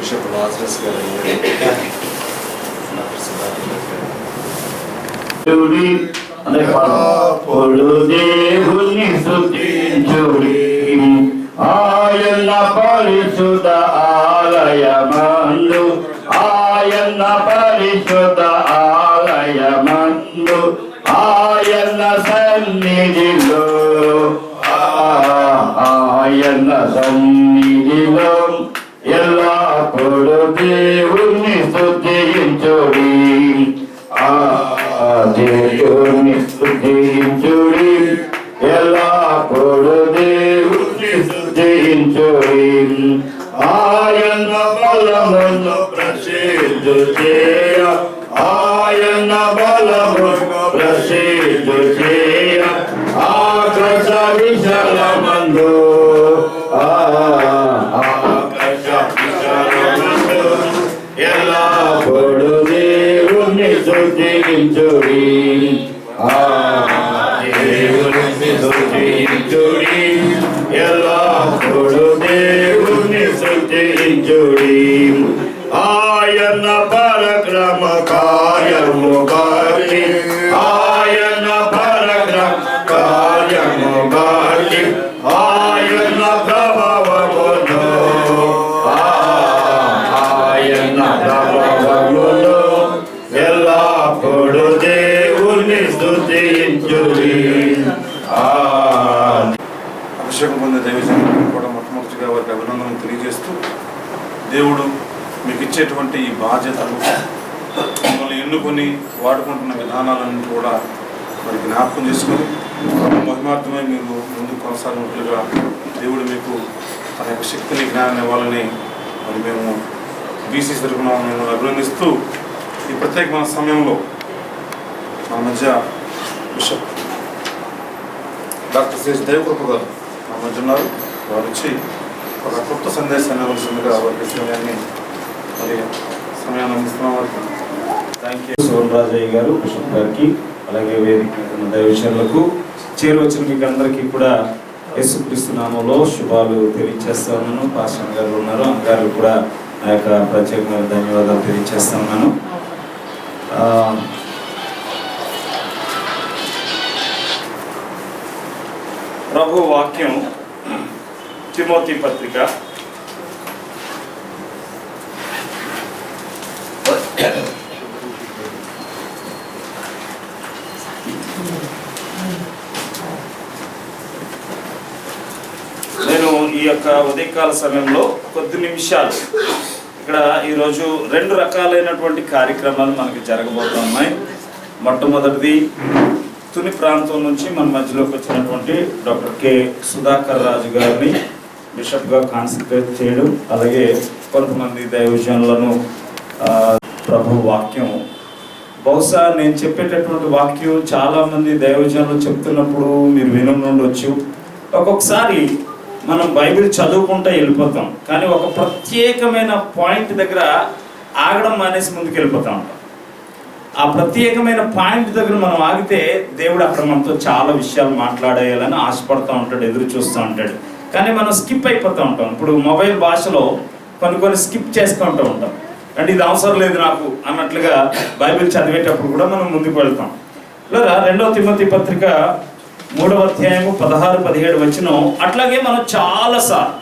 Bishop Lazarus గారు దేవుని స్తుతించుడి ఆయన పరిశుద్ధ ఆలయమందు ఆయన పరిశుద్ధ ఆలయమందు ఆయన సన్నిధిలో ఆయన సన్నిధిలో ఎల్లప్పుడు దేవుని స్తుతించుడి దేవుని స్తుతించుడి ఎల్లప్పుడు దేవుని స్తుతించుడి ఆయన బలమును ప్రసిద్ధి చేయ ఆయన బలమును ప్రసిద్ధి చేయ ఆకాశ విశాలమందు ఆకాశ విశాలమందు ఎల్లప్పుడు దేవుని స్తుతించుడి దేవుని స్తుతించుడి ఎల్లప్పుడు దేవుని స్తుతించుడి ఆయన పరక్రమ కార్యము బట్టి ఆయన పరక్రమ కార్యము బట్టి ఆయన ప్రభావమును ఆయన ప్రభావమును ఎల్లప్పుడు దేవుని స్తుతించుడి. అభిషేకం పొందే దైవజనులకు కూడా మొట్టమొదటిగా వారికి అభినందనలు తెలియజేస్తూ, దేవుడు మీకు ఇచ్చేటువంటి ఈ బాధ్యతలు మిమ్మల్ని ఎన్నుకొని వాడుకుంటున్న విధానాలను కూడా మరి జ్ఞాపకం చేసుకొని మహిమార్థమై మీరు ముందుకు కొనసాగినట్లుగా దేవుడు మీకు తన యొక్క శక్తిని జ్ఞానాన్ని ఇవ్వాలని మరి మేము బీసీ తరపున మిమ్మల్ని అభినందిస్తూ, ఈ ప్రత్యేకమైన సమయంలో మన మధ్య బిషప్ డాక్టర్ శ్రీ దేవకృప గారు మన మధ్య ఉన్నారు. వారు వచ్చి ఒక కొత్త సందేశాన్ని ఇవ్వాల్సిందిగా వారికి సమయాన్ని మరి సమయాన్ని అందిస్తున్నాం. వారికి థ్యాంక్ యూ. సోమరాజయ్య గారు బిషప్ గారికి, అలాగే వేదిక దైవజనులకు, చేరువచ్చిన మీకు అందరికీ కూడా యేసుక్రీస్తు నామంలో శుభాలు తెలియజేస్తా ఉన్నాను. పాస్టర్ గారు ఉన్నారు, అమ్మగారు కూడా నా యొక్క ప్రత్యేకమైన ధన్యవాదాలు తెలియజేస్తా ఉన్నాను. ప్రభు వాక్యం తిమోతి పత్రిక నేను ఈ యొక్క ఉదయకాల సమయంలో కొద్ది నిమిషాలు ఇక్కడ ఈరోజు 2 రకాలైనటువంటి కార్యక్రమాలు మనకి జరగబోతున్నాయి. మొట్టమొదటిది తుని ప్రాంతం నుంచి మన మధ్యలోకి వచ్చినటువంటి డాక్టర్ కె సుధాకర్ రాజు గారిని బిషప్గా కాన్సన్ట్రేట్ చేయడం, అలాగే కొంతమంది దైవజనులను ప్రభు వాక్యం, బహుశా నేను చెప్పేటటువంటి వాక్యం చాలామంది దైవజనులు చెప్తున్నప్పుడు మీరు వినుండొచ్చు. ఒక్కొక్కసారి మనం బైబిల్ చదువుకుంటూ వెళ్ళిపోతాం, కానీ ఒక ప్రత్యేకమైన పాయింట్ దగ్గర ఆగడం మానేసి ముందుకు వెళ్ళిపోతూ ఉంటాం. ఆ ప్రత్యేకమైన పాయింట్ దగ్గర మనం ఆగితే దేవుడు అక్కడ మనతో చాలా విషయాలు మాట్లాడేయాలని ఆశపడుతూ ఉంటాడు, ఎదురు చూస్తూ ఉంటాడు. కానీ మనం స్కిప్ అయిపోతూ ఉంటాం. ఇప్పుడు మొబైల్ భాషలో కొన్ని స్కిప్ చేసుకుంటూ ఉంటాం, అంటే ఇది అవసరం లేదు నాకు అన్నట్లుగా బైబిల్ చదివేటప్పుడు కూడా మనం ముందుకు వెళ్తాం. లేదా 2వ తిమోతి పత్రిక 3వ అధ్యాయము 16-17 వచనం. అట్లాగే మనం చాలాసార్లు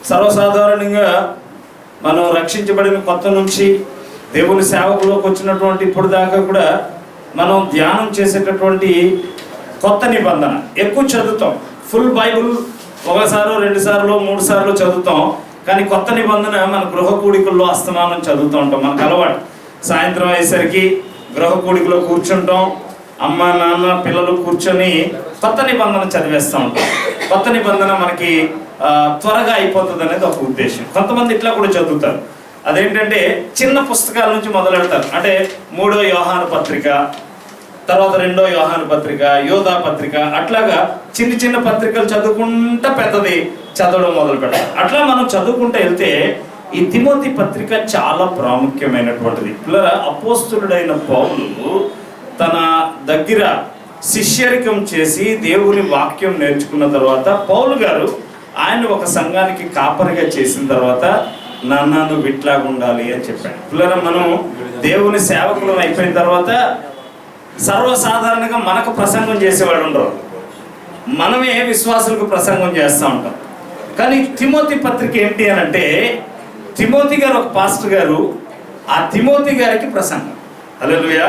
సర్వసాధారణంగా మనం రక్షించబడిన కొత్త నుంచి దేవుని సేవకులోకి వచ్చినటువంటి ఇప్పుడు దాకా కూడా మనం ధ్యానం చేసేటటువంటి కొత్త నిబంధన ఎక్కువ చదువుతాం. ఫుల్ బైబుల్ ఒకసారో 2 సార్లు 3 సార్లు చదువుతాం, కానీ కొత్త నిబంధన మన గృహ కూడికల్లో అస్తమానం చదువుతూ ఉంటాం. మనకు అలవాటు. సాయంత్రం అయ్యేసరికి గృహ కూడికలో కూర్చుంటాం, అమ్మ నాన్న పిల్లలు కూర్చొని కొత్త నిబంధన చదివేస్తూ ఉంటాం. కొత్త నిబంధన మనకి త్వరగా అయిపోతుంది అనేది ఒక ఉద్దేశం. కొంతమంది ఇట్లా కూడా చదువుతారు. అదేంటంటే చిన్న పుస్తకాల నుంచి మొదలెడతారు. అంటే 3వ యోహాను పత్రిక, తర్వాత 2వ యోహాను పత్రిక, యోధా పత్రిక, అట్లాగా చిన్న పత్రికలు చదువుకుంటా పెద్దది చదవడం మొదలు పెడతారు. అట్లా మనం చదువుకుంటూ వెళ్తే ఈ తిమోతి పత్రిక చాలా ప్రాముఖ్యమైనటువంటిది. పిల్లల అపోస్తులుడైన పౌలు తన దగ్గర శిష్యరికం చేసి దేవుని వాక్యం నేర్చుకున్న తర్వాత పౌలు గారు ఆయన ఒక సంఘానికి కాపరిగా చేసిన తర్వాత నాన్న నువ్వు ఇట్లాగా ఉండాలి అని చెప్పాడు. పిల్లరా, మనం దేవుని సేవకులు అయిపోయిన తర్వాత సర్వసాధారణంగా మనకు ప్రసంగం చేసేవాడు ఉండరు, మనమే విశ్వాసులకు ప్రసంగం చేస్తూ ఉంటాం. కానీ తిమోతి పత్రిక ఏంటి అని అంటే, తిమోతి గారు ఒక పాస్టర్ గారు, ఆ తిమోతి గారికి ప్రసంగం. హల్లెలూయా.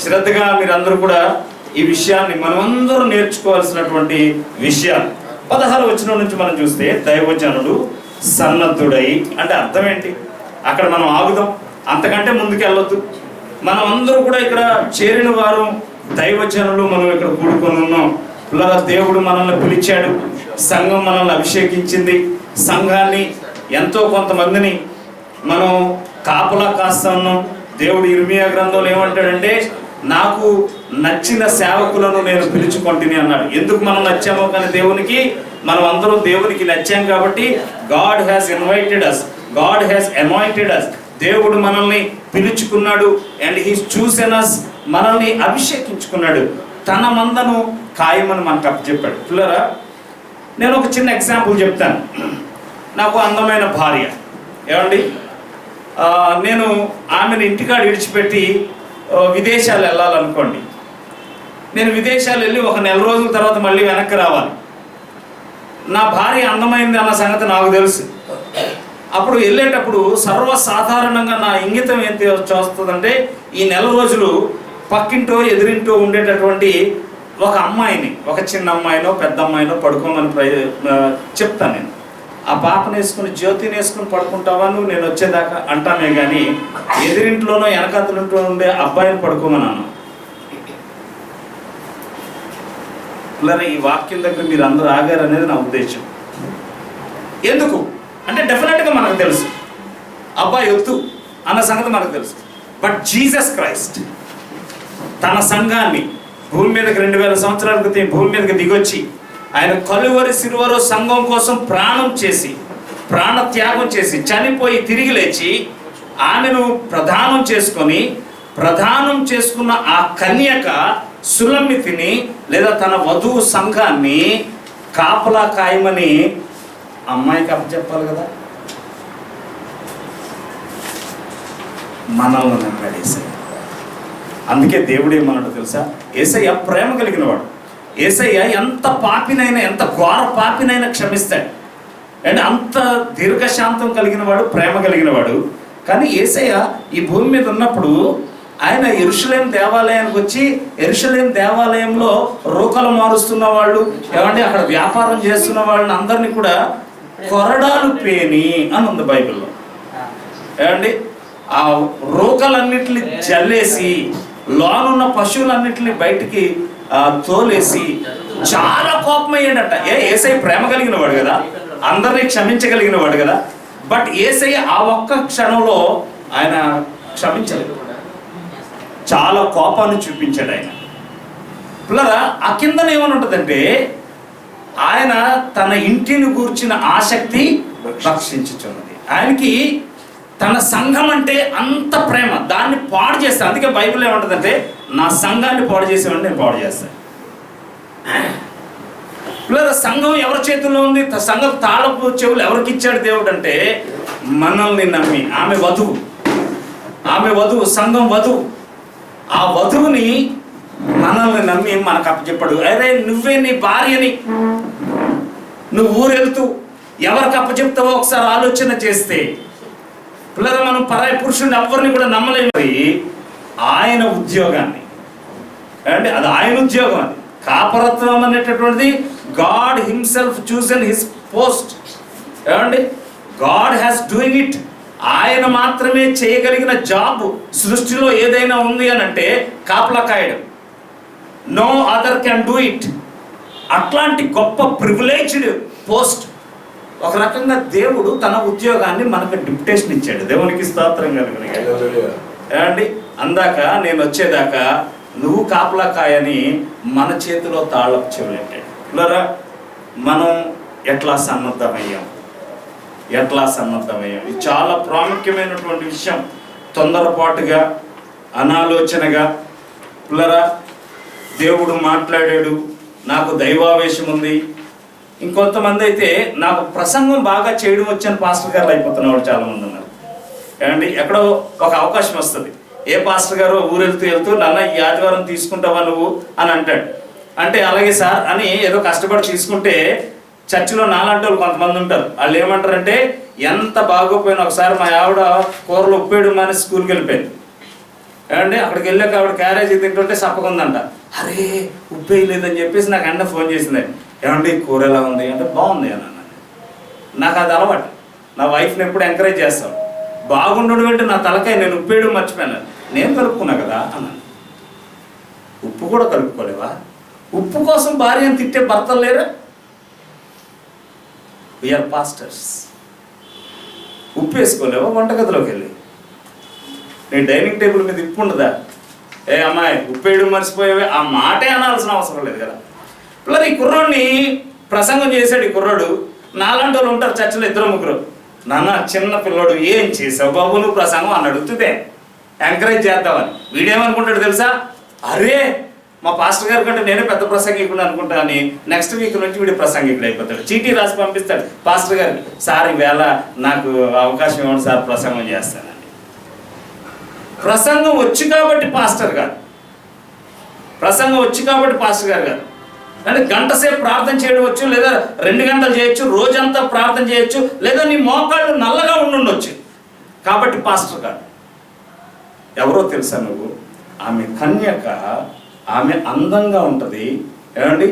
శ్రద్ధగా మీరందరూ కూడా ఈ విషయాన్ని మనమందరూ నేర్చుకోవాల్సినటువంటి విషయాలు. 16వ వచనం నుంచి మనం చూస్తే, దైవజనుడు సన్నద్ధుడై అంటే అర్థం ఏంటి? అక్కడ మనం ఆగుదాం, అంతకంటే ముందుకు వెళ్ళొద్దు. మనం అందరూ కూడా ఇక్కడ చేరిన వారు దైవజనులు, మనం ఇక్కడ కూడుకొని ఉన్నాం. పిల్లల, దేవుడు మనల్ని పిలిచాడు, సంఘం మనల్ని అభిషేకించింది. సంఘాన్ని ఎంతో కొంతమందిని మనం కాపలా కాస్తా ఉన్నాం. దేవుడు ఇర్మియా గ్రంథంలో ఏమంటాడంటే, నాకు నచ్చిన సేవకులను నేను పిలుచుకుంటుని అన్నాడు. ఎందుకు మనం నచ్చామో కానీ దేవునికి, మనం అందరం దేవునికి నచ్చాం కాబట్టి God has invited us, God has anointed us. దేవుడు మనల్ని పిలుచుకున్నాడు అండ్ హీ చూసెన్ అస్, మనల్ని అభిషేకించుకున్నాడు, తన మందను ఖాయమని మనకు అప్పచెప్పాడు. పిల్లరా, నేను ఒక చిన్న ఎగ్జాంపుల్ చెప్తాను. నాకు అందమైన భార్య, ఏమండి, నేను ఆమెను ఇంటికాడ విడిచిపెట్టి విదేశాలు వెళ్ళాలనుకోండి. నేను విదేశాలు వెళ్ళి ఒక నెల రోజుల తర్వాత మళ్ళీ వెనక్కి రావాలి. నా భార్య అందమైంది అన్న సంగతి నాకు తెలుసు. అప్పుడు వెళ్ళేటప్పుడు సర్వసాధారణంగా నా ఇంగితం ఏంటి చూస్తుందంటే, ఈ నెల రోజులు పక్కింటో ఎదురింటో ఉండేటటువంటి ఒక అమ్మాయిని, ఒక చిన్న అమ్మాయినో పెద్ద అమ్మాయినో పడుకోమని చెప్తాను. నేను ఆ పాపను వేసుకుని, జ్యోతిని వేసుకుని పడుకుంటావా నువ్వు నేను వచ్చేదాకా అంటామే కానీ ఎదురింట్లోనో వెనకాతలింట్లో ఉండే అబ్బాయిని పడుకోమన్నాను. పిల్లలు, ఈ వాక్యం దగ్గర మీరు అందరూ ఆగారు అనేది నా ఉద్దేశం. ఎందుకు అంటే, డెఫినెట్గా మనకు తెలుసు అబ్బాయి వద్దు అన్న సంగతి మనకు తెలుసు. బట్ జీసస్ క్రైస్ట్ తన సంఘాన్ని భూమి మీదకి 2000 సంవత్సరాల క్రితం భూమి మీదకి దిగొచ్చి, ఆయన కలువరి సిలువలో సంఘం కోసం ప్రాణత్యాగం చేసి చనిపోయి తిరిగి లేచి ఆమెను ప్రధానం చేసుకున్న ఆ కన్యక సులమితిని లేదా తన వధువు సంఘాన్ని కాపలా కాయమని అమ్మాయికి అప్పచెప్పాలి కదా. మనల్ని నమ్మాడు యేసయ్య. అందుకే దేవుడు ఏమన్నాడు తెలుసా? యేసయ్య ప్రేమ కలిగిన వాడు. యేసయ్య ఎంత పాపినైనా, ఎంత ఘోర పాపినైనా క్షమిస్తాడు. అండ్ అంత దీర్ఘశాంతం కలిగిన వాడు, ప్రేమ కలిగిన వాడు. కానీ యేసయ్య ఈ భూమి మీద ఉన్నప్పుడు ఆయన యెరూషలేం దేవాలయానికి వచ్చి, యెరూషలేం దేవాలయంలో రోకలు మారుస్తున్న వాళ్ళు, ఏమంటే అక్కడ వ్యాపారం చేస్తున్న వాళ్ళని అందరినీ కూడా కొరడాలు పేని అని ఉంది బైబిల్లో. ఏమండి, ఆ రోకలన్నిటిని జల్లేసి లోనున్న పశువులన్నిటిని బయటికి తోలేసి చాలా కోపం అయ్యాడట. యేసయ్య ప్రేమ కలిగిన వాడు కదా, అందరినీ క్షమించగలిగిన వాడు కదా. బట్ యేసయ్య ఆ ఒక్క క్షణంలో ఆయన క్షమించలేదు, చాలా కోపాన్ని చూపించాడు ఆయన. పిల్లరా, ఆ కిందన ఏమని ఉంటుందంటే, ఆయన తన ఇంటిని గూర్చిన ఆసక్తి రక్షించుచున్నది. ఆయనకి తన సంఘం అంటే అంత ప్రేమ, దాన్ని పాడు చేస్తాను. అందుకే బైబిల్ ఏమంటుందంటే, నా సంఘాన్ని పాడు చేసేవాడిని నేను పాడు చేస్తాను. లేదా సంఘం ఎవరి చేతుల్లో ఉంది? సంఘం తాళపు చెవులు ఎవరికి ఇచ్చాడు దేవుడు అంటే, మనల్ని నమ్మి ఆమె వధువు, సంఘం వధువు. ఆ వధువుని మనల్ని నమ్మి మనకు అప్పచెప్పాడు. అరే, నువ్వే నీ భార్యని నువ్వు ఊరెళ్తూ ఎవరికి అప్పచెప్తావో ఒకసారి ఆలోచన చేస్తే, పిల్లలు, మనం పరాయి పురుషుడిని ఎవరిని కూడా నమ్మలేము. ఆయన ఉద్యోగాన్ని అంటే అది ఆయన ఉద్యోగం, అది కాపరత్వం అనేటటువంటిది God himself chosen his post. ఏమండి, గాడ్ హ్యాస్ డూయింగ్ ఇట్. ఆయన మాత్రమే చేయగలిగిన జాబ్ సృష్టిలో ఏదైనా ఉంది అని అంటే కాపలా కాయడం. No other can do it. అట్లాంటి గొప్ప ప్రివిలేజ్డ్ పోస్ట్. ఒక రకంగా దేవుడు తన ఉద్యోగాన్ని మనకు డిప్యుటేషన్ ఇచ్చాడు. దేవునికి స్తోత్రం కలుగును. ఏమండి, అందాక నేను వచ్చేదాకా నువ్వు కాపలా కాయని మన చేతిలో తాళపు చెవులెట్టాడు. పిల్లరా, మనం ఎట్లా సన్నద్ధమయ్యాం? ఇది చాలా ప్రాముఖ్యమైనటువంటి విషయం. తొందరపాటుగా, అనాలోచనగా, పిల్లరా, దేవుడు మాట్లాడాడు, నాకు దైవావేశం ఉంది, ఇంకొంతమంది అయితే నాకు ప్రసంగం బాగా చేయడం వచ్చని పాస్టర్ గారు అయిపోతున్న వాళ్ళు చాలామంది ఉన్నారు. ఏమండి, ఎక్కడో ఒక అవకాశం వస్తుంది, ఏ పాస్టర్ గారు ఊరు వెళ్తూ నాన్న ఈ ఆదివారం తీసుకుంటావా నువ్వు అని అంటాడు. అంటే అలాగే సార్ అని ఏదో కష్టపడి తీసుకుంటే చర్చిలో నాలాంటి వాళ్ళు కొంతమంది ఉంటారు. వాళ్ళు ఏమంటారంటే, ఎంత బాగోపోయినా ఒకసారి మా ఆవిడ కూరలు ఉప్పేయడం అని స్కూల్కి వెళ్ళిపోయింది. ఏమంటే అక్కడికి వెళ్ళాక ఆవిడ క్యారేజీ తింటుంటే సప్పకుందంట. అరే ఉప్పేయలేదని చెప్పేసి నాకు అన్న ఫోన్ చేసింది. ఏమంటే కూర ఎలా ఉంది అంటే బాగుంది అని అన్నాను. నాకు అది అలవాటు, నా వైఫ్ని ఎప్పుడు ఎంకరేజ్ చేస్తాను. బాగుండడం అంటే నా తలకాయ, నేను ఉప్పేయడం మర్చిపోయాను, నేను కలుపుకున్నా కదా అన్నాను. ఉప్పు కూడా కలుపుకోలేవా? ఉప్పు కోసం భార్యను తిట్టే భర్తలు లేరా? We are pastors. ఉప్పు వేసుకోలేవా వంటగదిలోకి వెళ్ళి? నేను డైనింగ్ టేబుల్ మీద ఉప్పు ఉండదా? ఏ అమ్మాయి ఉప్పేయడం మర్చిపోయేవే, ఆ మాటే అనాల్సిన అవసరం లేదు కదా. పిల్లలు ఈ కుర్రోడిని ప్రసంగం చేశాడు. ఈ కుర్రోడు నాలాంటి వాళ్ళు ఉంటారు చర్చలో, 2-3. నాన్న చిన్న పిల్లోడు ఏం చేసావు బాబు నువ్వు ప్రసంగం అని అడుగుతుందే, ఎంకరేజ్ చేద్దామని. వీడేమనుకుంటాడు తెలుసా? అరే మా పాస్టర్ గారి కంటే నేనే పెద్ద ప్రసంగికుడు అనుకుంటా అని నెక్స్ట్ వీక్ నుంచి వీడి ప్రసంగికుడు అయిపోతాడు. చీటీ రాసి పంపిస్తాడు పాస్టర్ గారికి, సార్ ఈవేళ నాకు అవకాశం ఇవ్వండి సార్, ప్రసంగం చేస్తానండి. ప్రసంగం వచ్చి కాబట్టి పాస్టర్ గారు, ప్రసంగం వచ్చి కాబట్టి పాస్టర్ గారు కాదు. అంటే గంట సేపు ప్రార్థన చేయడం వచ్చు, లేదా 2 గంటలు చేయొచ్చు, రోజంతా ప్రార్థన చేయొచ్చు, లేదా నీ మోకాళ్ళు నల్లగా ఉండుండొచ్చు కాబట్టి పాస్టర్ గారు. ఎవరో తెలుసా నువ్వు? ఆమె కన్యక, ఆమె అందంగా ఉంటుంది. ఏమండి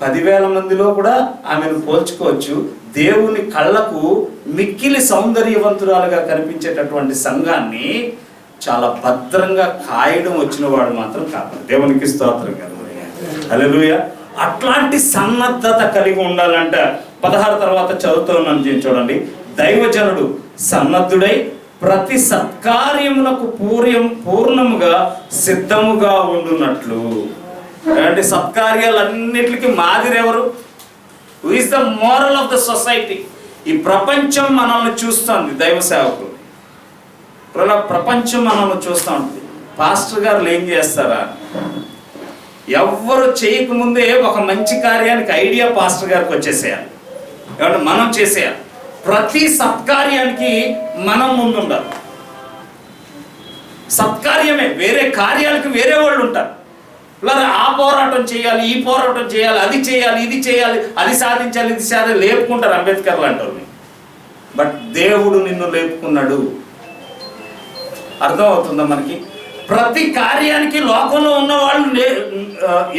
10,000 మందిలో కూడా ఆమెను పోల్చుకోవచ్చు. దేవుని కళ్ళకు మిక్కిలి సౌందర్యవంతురాలుగా కనిపించేటటువంటి సంఘాన్ని చాలా భద్రంగా కాయడం వచ్చిన వాడు మాత్రం కాదు. దేవునికి స్తోత్రం కదా. హల్లెలూయా. అట్లాంటి సన్నద్ధత కలిగి ఉండాలంట. 16 తర్వాత చదువుతున్నాను చూడండి. దైవజనుడు సన్నద్ధుడై ప్రతి సత్కార్యములకు పూర్ణముగా సిద్ధముగా ఉండునట్లు. అంటే సత్కార్యాలన్నిటికీ మాదిరి ఎవరు? Who is the moral of the society? ఈ ప్రపంచం మనల్ని చూస్తుంది, దైవ సేవకులు. ప్రపంచం మనల్ని చూస్తూ ఉంటుంది. పాస్టర్ గారు ఏం చేస్తారా? ఎవ్వరు చేయకముందే ఒక మంచి కార్యానికి ఐడియా పాస్టర్ గారికి వచ్చేసేయాలి. ఏమంటే మనం చేసేయాలి. ప్రతి సత్కార్యానికి మనం ముందుండాలి. సత్కార్యమే, వేరే కార్యాలకి వేరే వాళ్ళు ఉంటారు. లేదా ఆ పోరాటం చేయాలి, ఈ పోరాటం చేయాలి, అది చేయాలి, ఇది చేయాలి, అది సాధించాలి, ఇది సాధించాలి, లేపుకుంటారు అంబేద్కర్ లాంటి వాళ్ళని. బట్ దేవుడు నిన్ను లేపుకున్నాడు. అర్థమవుతుందా మనకి? ప్రతి కార్యానికి లోకంలో ఉన్న వాళ్ళు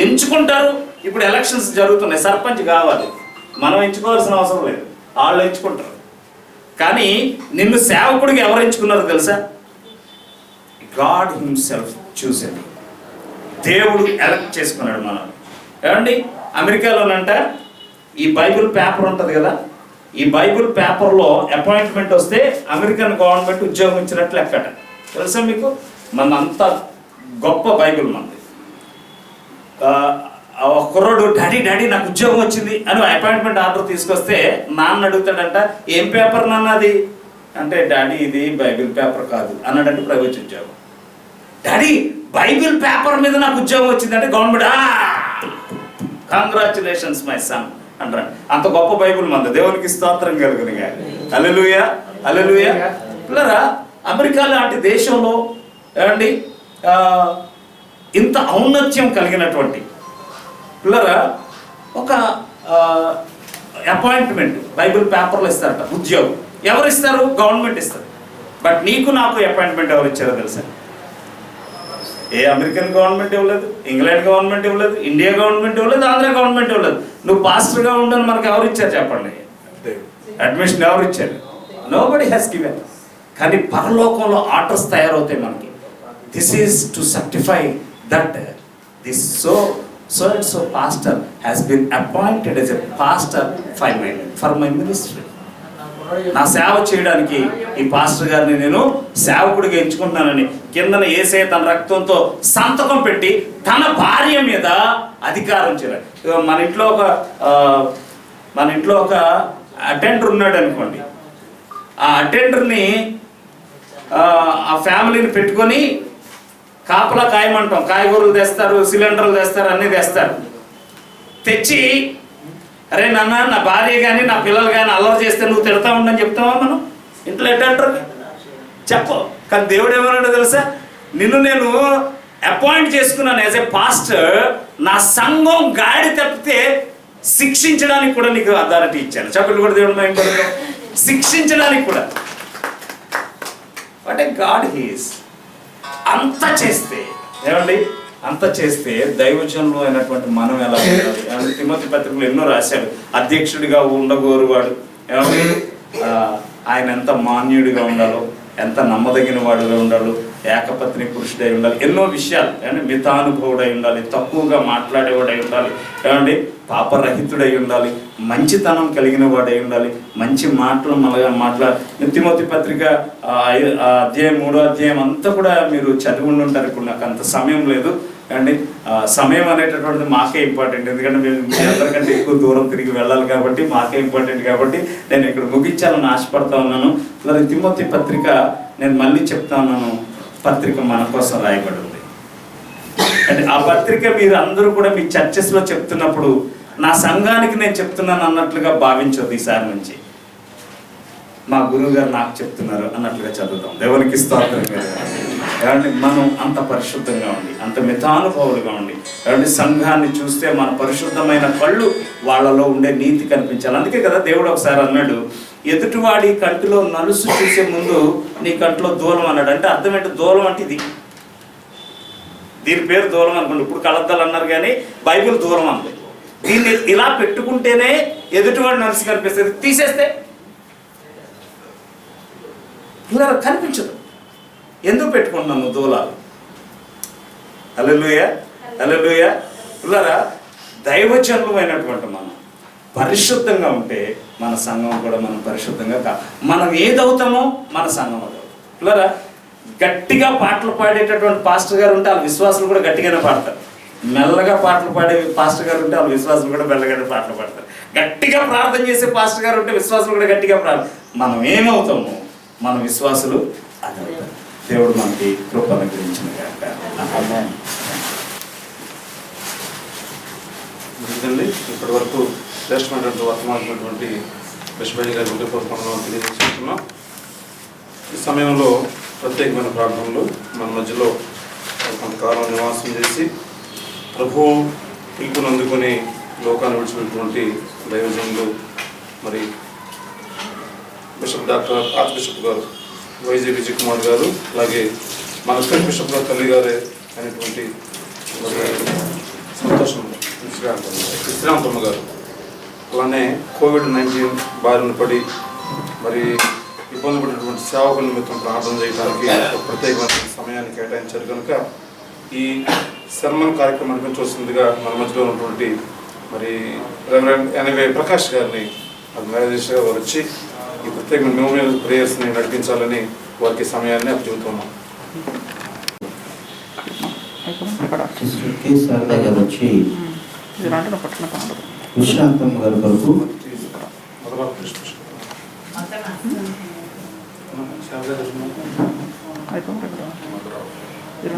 ఎంచుకుంటారు. ఇప్పుడు ఎలక్షన్స్ జరుగుతున్నాయి, సర్పంచ్ కావాలి, మనం ఎంచుకోవాల్సిన అవసరం లేదు, వాళ్ళు ఎంచుకుంటారు. కానీ నిన్ను సేవకుడికి ఎవరు ఎంచుకున్నారో తెలుసా? గాడ్ హిమ్సెల్ఫ్ చూసాడు. దేవుడు ఎలక్ట్ చేసుకున్నాడు మనం. ఏమండి అమెరికాలోనంట ఈ బైబిల్ పేపర్ ఉంటుంది కదా, ఈ బైబిల్ పేపర్లో అపాయింట్మెంట్ వస్తే అమెరికన్ గవర్నమెంట్ ఉద్యోగం ఇచ్చినట్లు లెక్కట. తెలుసా మీకు? మన అంత గొప్ప బైబిల్ మనది. కుర్రోడు డాడీ నాకు ఉద్యోగం వచ్చింది అని అపాయింట్మెంట్ ఆర్డర్ తీసుకొస్తే నాన్న అడుగుతాడంట, ఏం పేపర్ నాన్న అది అంటే, డాడీ ఇది బైబిల్ పేపర్ కాదు అన్నాడంటే ప్రైవేట్ ఉద్యోగం. డాడీ బైబిల్ పేపర్ మీద నాకు ఉద్యోగం వచ్చిందంటే గవర్నమెంట్ కంగ్రాచులేషన్స్ మై సన్ అంటారు. అంత గొప్ప బైబిల్ మంది. దేవునికి స్తోత్రం కలుగునుగా. హల్లెలూయా, హల్లెలూయా. పిల్లరా, అమెరికా లాంటి దేశంలో ఏమండి ఇంత ఔన్నత్యం కలిగినటువంటి పిల్లరా ఒక అపాయింట్మెంట్ బైబిల్ పేపర్లో ఇస్తారట, ఉద్యోగం. ఎవరు ఇస్తారు? గవర్నమెంట్ ఇస్తారు. బట్ నీకు నాకు అపాయింట్మెంట్ ఎవరు ఇచ్చారో తెలుసా? ఏ అమెరికన్ గవర్నమెంట్ ఇవ్వలేదు, ఇంగ్లాండ్ గవర్నమెంట్ ఇవ్వలేదు, ఇండియా గవర్నమెంట్ ఇవ్వలేదు, ఆంధ్ర గవర్నమెంట్ ఇవ్వలేదు. నువ్వు పాస్టర్గా ఉండని మనకు ఎవరు ఇచ్చారు చెప్పండి? అడ్మిషన్ ఎవరు ఇచ్చారు? Nobody has given. కానీ పరలోకంలో ఆర్డర్స్ తయారవుతాయి మనకి. This is to certify that this so and so pastor has been appointed as a pastor for my ministry. నా సేవ చేయడానికి ఈ పాస్టర్ గారిని నేను సేవకుడిగా ఎంచుకుంటున్నానని కిందన యేసయ్య తన రక్తంతో సంతకం పెట్టి తన భార్య మీద అధికారం చేయాలి. మన ఇంట్లో ఒక అటెండర్ ఉన్నాడు అనుకోండి. ఆ అటెండర్ని ఆ ఫ్యామిలీని పెట్టుకొని కాపలా కాయమంటాం. కాయగూరలు తెస్తారు, సిలిండర్లు తెస్తారు, అన్నీ తెస్తారు. తెచ్చి అరే నాన్న, నా భార్య కానీ నా పిల్లలు కానీ అల్లరి చేస్తే నువ్వు తిడతా ఉండని చెప్తావా? మనం ఇంట్లో ఎట్టంటారు చెప్పు. కానీ దేవుడు ఏమన్నాడో తెలుసా? నిన్ను నేను అపాయింట్ చేసుకున్నాను యాజ్ ఎ పాస్టర్, నా సంఘం గాడి తప్పితే శిక్షించడానికి కూడా నీకు అథారిటీ ఇచ్చాను. చెప్పలు కూడా దేవుడు మేము శిక్షించడానికి కూడా. What a God he's. అంత చేస్తే ఏమండి, అంత చేస్తే దైవజనులు అయినటువంటి మనం ఎలా ఉండాలి? తిమోతి పత్రికలు ఎన్నో రాశాడు. అధ్యక్షుడిగా ఉండగోరు వాడు ఏమండి, ఆయన ఎంత మాన్యుడిగా ఉండాలో, ఎంత నమ్మదగిన వాడుగా ఉండాలో, ఏకపత్ని పురుషుడై ఉండాలి, ఎన్నో విషయాలు అంటే మితానుభవుడై ఉండాలి, తక్కువగా మాట్లాడేవాడై ఉండాలి, ఏమండి పాపరహితుడై ఉండాలి, మంచితనం కలిగిన వాడై ఉండాలి, మంచి మాటలు తిమోతి పత్రిక అధ్యాయం 3వ అధ్యాయం అంతా కూడా మీరు చదివి ఉంటారు. ఇప్పుడు నాకు అంత సమయం లేదు అండి. సమయం అనేటటువంటిది మాకే ఇంపార్టెంట్, ఎందుకంటే మేము మీ అందరికంటే ఎక్కువ దూరం తిరిగి వెళ్ళాలి కాబట్టి మాకే ఇంపార్టెంట్. కాబట్టి నేను ఇక్కడ ముగించాలని ఆశపడతా ఉన్నాను. అలాగే తిమోతి పత్రిక నేను మళ్ళీ చెప్తా ఉన్నాను, పత్రిక మన కోసం రాయబడి ఉంది. అంటే ఆ పత్రిక మీరు అందరూ కూడా మీ చర్చెస్లో చెప్తున్నప్పుడు నా సంఘానికి నేను చెప్తున్నాను అన్నట్లుగా భావించొద్దు. ఈసారి నుంచి మా గురువు గారు నాకు చెప్తున్నారు అన్నట్లుగా చదువుతాం. దేవునికి స్తోత్రం. కాబట్టి మనం అంత పరిశుద్ధంగా ఉండి, అంత మితానుభవులుగా ఉండి, కాబట్టి సంఘాన్ని చూస్తే మన పరిశుద్ధమైన కళ్ళు వాళ్ళలో ఉండే నీతి కనిపించాలి. అందుకే కదా దేవుడు ఒకసారి అన్నాడు, ఎదుటివాడి కంటిలో నలుసు చూసే ముందు నీ కంటిలో దూలం అన్నాడు. అంటే అర్థం ఏంటి? దూలం అంటే ఇది, దీని పేరు దూలం అనుకోండి. ఇప్పుడు కలద్దాలు అన్నారు కానీ బైబిల్ దూలం అంది. దీన్ని ఇలా పెట్టుకుంటేనే ఎదుటివాడు నలుసు కనిపిస్తుంది. తీసేస్తే ఇలా కనిపించదు. ఎందుకు పెట్టుకుంటున్నాను దూలాలు? హల్లెలూయా, హల్లెలూయా. పిల్లరా, దైవజనులు అయినటువంటి మనం పరిశుద్ధంగా ఉంటే మన సంఘం కూడా మనం పరిశుద్ధంగా మనం ఏదవుతామో మన సంఘం అవుతాం. పిల్లరా, గట్టిగా పాటలు పాడేటటువంటి పాస్టర్ గారు ఉంటే వాళ్ళ విశ్వాసులు కూడా గట్టిగానే పాడతారు. మెల్లగా పాటలు పాడే పాస్టర్ గారు ఉంటే వాళ్ళ విశ్వాసులు కూడా మెల్లగానే పాటలు పాడతారు. గట్టిగా ప్రార్థన చేసే పాస్టర్ గారు ఉంటే విశ్వాసులు కూడా గట్టిగా మనం ఏమవుతామో మన విశ్వాసులు అది అవుతారు. దేవుడు మనకి కృప అనుగ్రహించిన గాక. ఇప్పటి వరకు శ్రేష్టమైనటువంటి వర్తమానటువంటి బిషప్ గారి హృదయపూర్వకంగా తెలియజేస్తున్నాం. ఈ సమయంలో ప్రత్యేకమైన ప్రార్థనలు మన మధ్యలో కొంతకాలం నివాసం చేసి ప్రభువు పిలుపును అందుకొని లోకాన్ని విడిచిపెట్టినటువంటి దైవజనులు మరి బిషప్ డాక్టర్ ఆర్చ్ బిషప్ గారు వైజే విజయ్ కుమార్ గారు, అలాగే మన స్టేట్ బిషప్ గారు తల్లి గారే అయినటువంటి సంతోషం విశ్రాంతమ్మ గారు, అలానే కోవిడ్-19 బారిన పడి మరి ఇబ్బంది పడినటువంటి సేవకుల నిమిత్తం ప్రార్థన చేయడానికి ప్రత్యేకమైన సమయాన్ని కేటాయించారు కనుక ఈ సన్మాన కార్యక్రమాన్ని చూస్తుందిగా మన మధ్యలో ఉన్నటువంటి మరి రెవరెండ్ ఎన్వే ప్రకాష్ గారిని అది మేనేజర్గా వారు వచ్చి ఈ ప్రత్యేకమైన మెమోరియల్ ప్రేయర్స్ని నడిపించాలని వారికి సమయాన్ని అప్పచెబుతున్నాం. వచ్చి విశ్రాంతమ్మ గారి కొరకు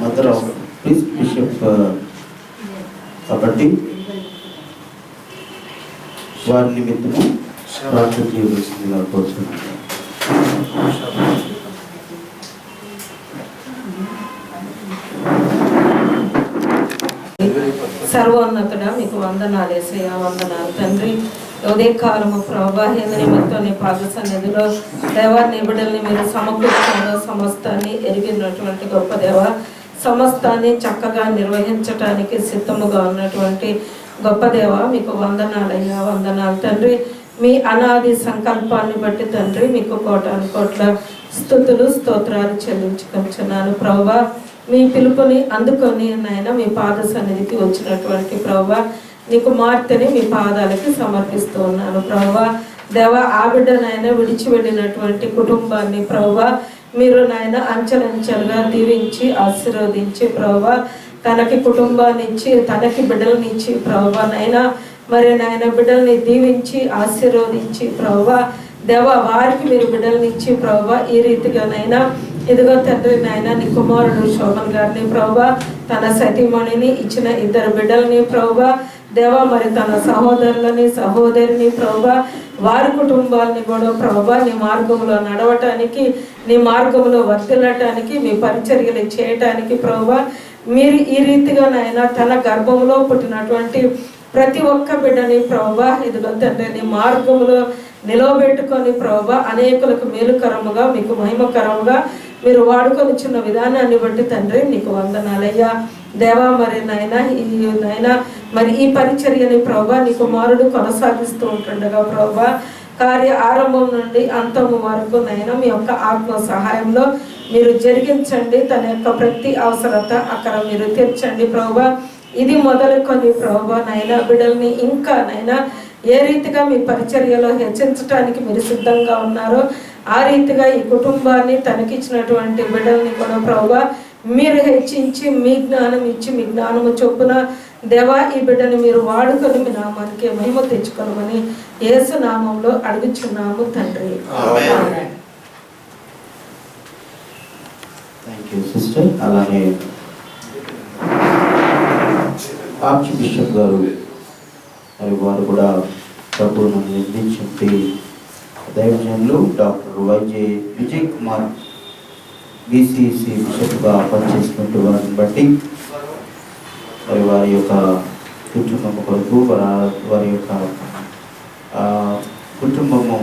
మదర్ ఆఫ్ బిషప్ కాబట్టి వారి నిమిత్తము ప్రార్థన చేయవలసిందిగా కోరుతున్నాను. సర్వోన్నతుడా మీకు వందనాలు యేసయ్యా, వందనాలు తండ్రి. ఉదయ కాలము ప్రభా నిమిత్తం నీ పాద సన్నిధిలో దేవా నీ బిడ్డల్ని మీరు సమకూర్చడంలో సమస్తాన్ని ఎరిగినటువంటి గొప్ప దేవ, సమస్తాన్ని చక్కగా నిర్వహించటానికి సిద్ధముగా ఉన్నటువంటి గొప్ప దేవ మీకు వందనాలయ్యా, వందనాలు తండ్రి. మీ అనాది సంకల్పాన్ని బట్టి తండ్రి మీకు కోటాను కోట్ల స్తుతులు స్తోత్రాలు చెల్లించుకొంచున్నాను ప్రభువా. మీ పిలుపుని అందుకొని నాయన మీ పాద సన్నిధికి వచ్చినటువంటి ప్రభువా నీ కుమార్తెని మీ పాదాలకి సమర్పిస్తూ ఉన్నాను ప్రభువా. దేవ ఆ బిడ్డనైనా విడిచి వెళ్ళినటువంటి కుటుంబాన్ని ప్రభువా మీరు నాయన అంచెలంచెలుగా దీవించి ఆశీర్వదించి ప్రభువా తనకి కుటుంబాన్ని ఇచ్చి తనకి బిడ్డలనిచ్చి ప్రభువా నైనా మరి నాయన బిడ్డల్ని దీవించి ఆశీర్వదించి ప్రభువా దేవ వారికి మీరు బిడ్డలనిచ్చి ప్రభువా ఈ రీతిగానైనా ఇదిగో తండ్రి నాయన నీ కుమారుడు శోభన్ గారిని ప్రభువా తన సతీమణిని ఇచ్చిన 2 బిడ్డల్ని ప్రభువా దేవా మరి తన సహోదరులని సహోదరిని ప్రభా వారి కుటుంబాలని కూడా ప్రభా నీ మార్గంలో నడవటానికి నీ మార్గంలో వర్తిల్లటానికి మీ పరిచర్యలు చేయటానికి ప్రభా మీరు ఈ రీతిగా నాయన తన గర్భంలో పుట్టినటువంటి ప్రతి ఒక్క బిడ్డని ప్రభా ఇదిగో తండ్రి నీ మార్గంలో నిలవబెట్టుకొని ప్రభా అనేకులకు మేలుకరముగా మీకు మహిమకరముగా మీరు వాడుకొని చిన్న విధానాన్ని బట్టి తండ్రి నీకు వందనాలయ్యా దేవా మరి నాయన మరి ఈ పరిచర్యని ప్రభా నీ కుమారుడు కొనసాగిస్తూ ఉంటుండగా ప్రభా కార్య ఆరంభం నుండి అంతము వరకు నైనా మీ యొక్క ఆత్మ సహాయంలో మీరు జరిగించండి. తన యొక్క ప్రతి అవసరత అక్కడ మీరు తీర్చండి ప్రభా. ఇది మొదలుకొని ప్రభా నైనా బిడ్డల్ని ఇంకా నైనా ఏ రీతిగా మీ పరిచర్యలో హెచ్చించడానికి మీరు సిద్ధంగా ఉన్నారో ఆ రీతిగా ఈ కుటుంబాన్ని తనకిచ్చినటువంటి బిడ్డల్ని కూడా ప్రభా మీరు హెచ్చించి మీ జ్ఞానం ఇచ్చి మీ జ్ఞానము చొప్పున దేవా ఈ బిడ్డని మీరు వాడుకొని మీ నామానికి మహిమ తెచ్చుకోమని యేసు నామంలో అడుగుచున్నాము తండ్రి. Thank you sister. అలానే ఆర్చ్ బిషప్ గారు మరి వారు కూడా ప్రభువును నిర్మించి దైవజనులు doctor Y J Vijay Kumar BCC బిషప్గా పనిచేసినట్టు వారిని బట్టి మరి వారి యొక్క కుటుంబం కొరకు వారి యొక్క కుటుంబము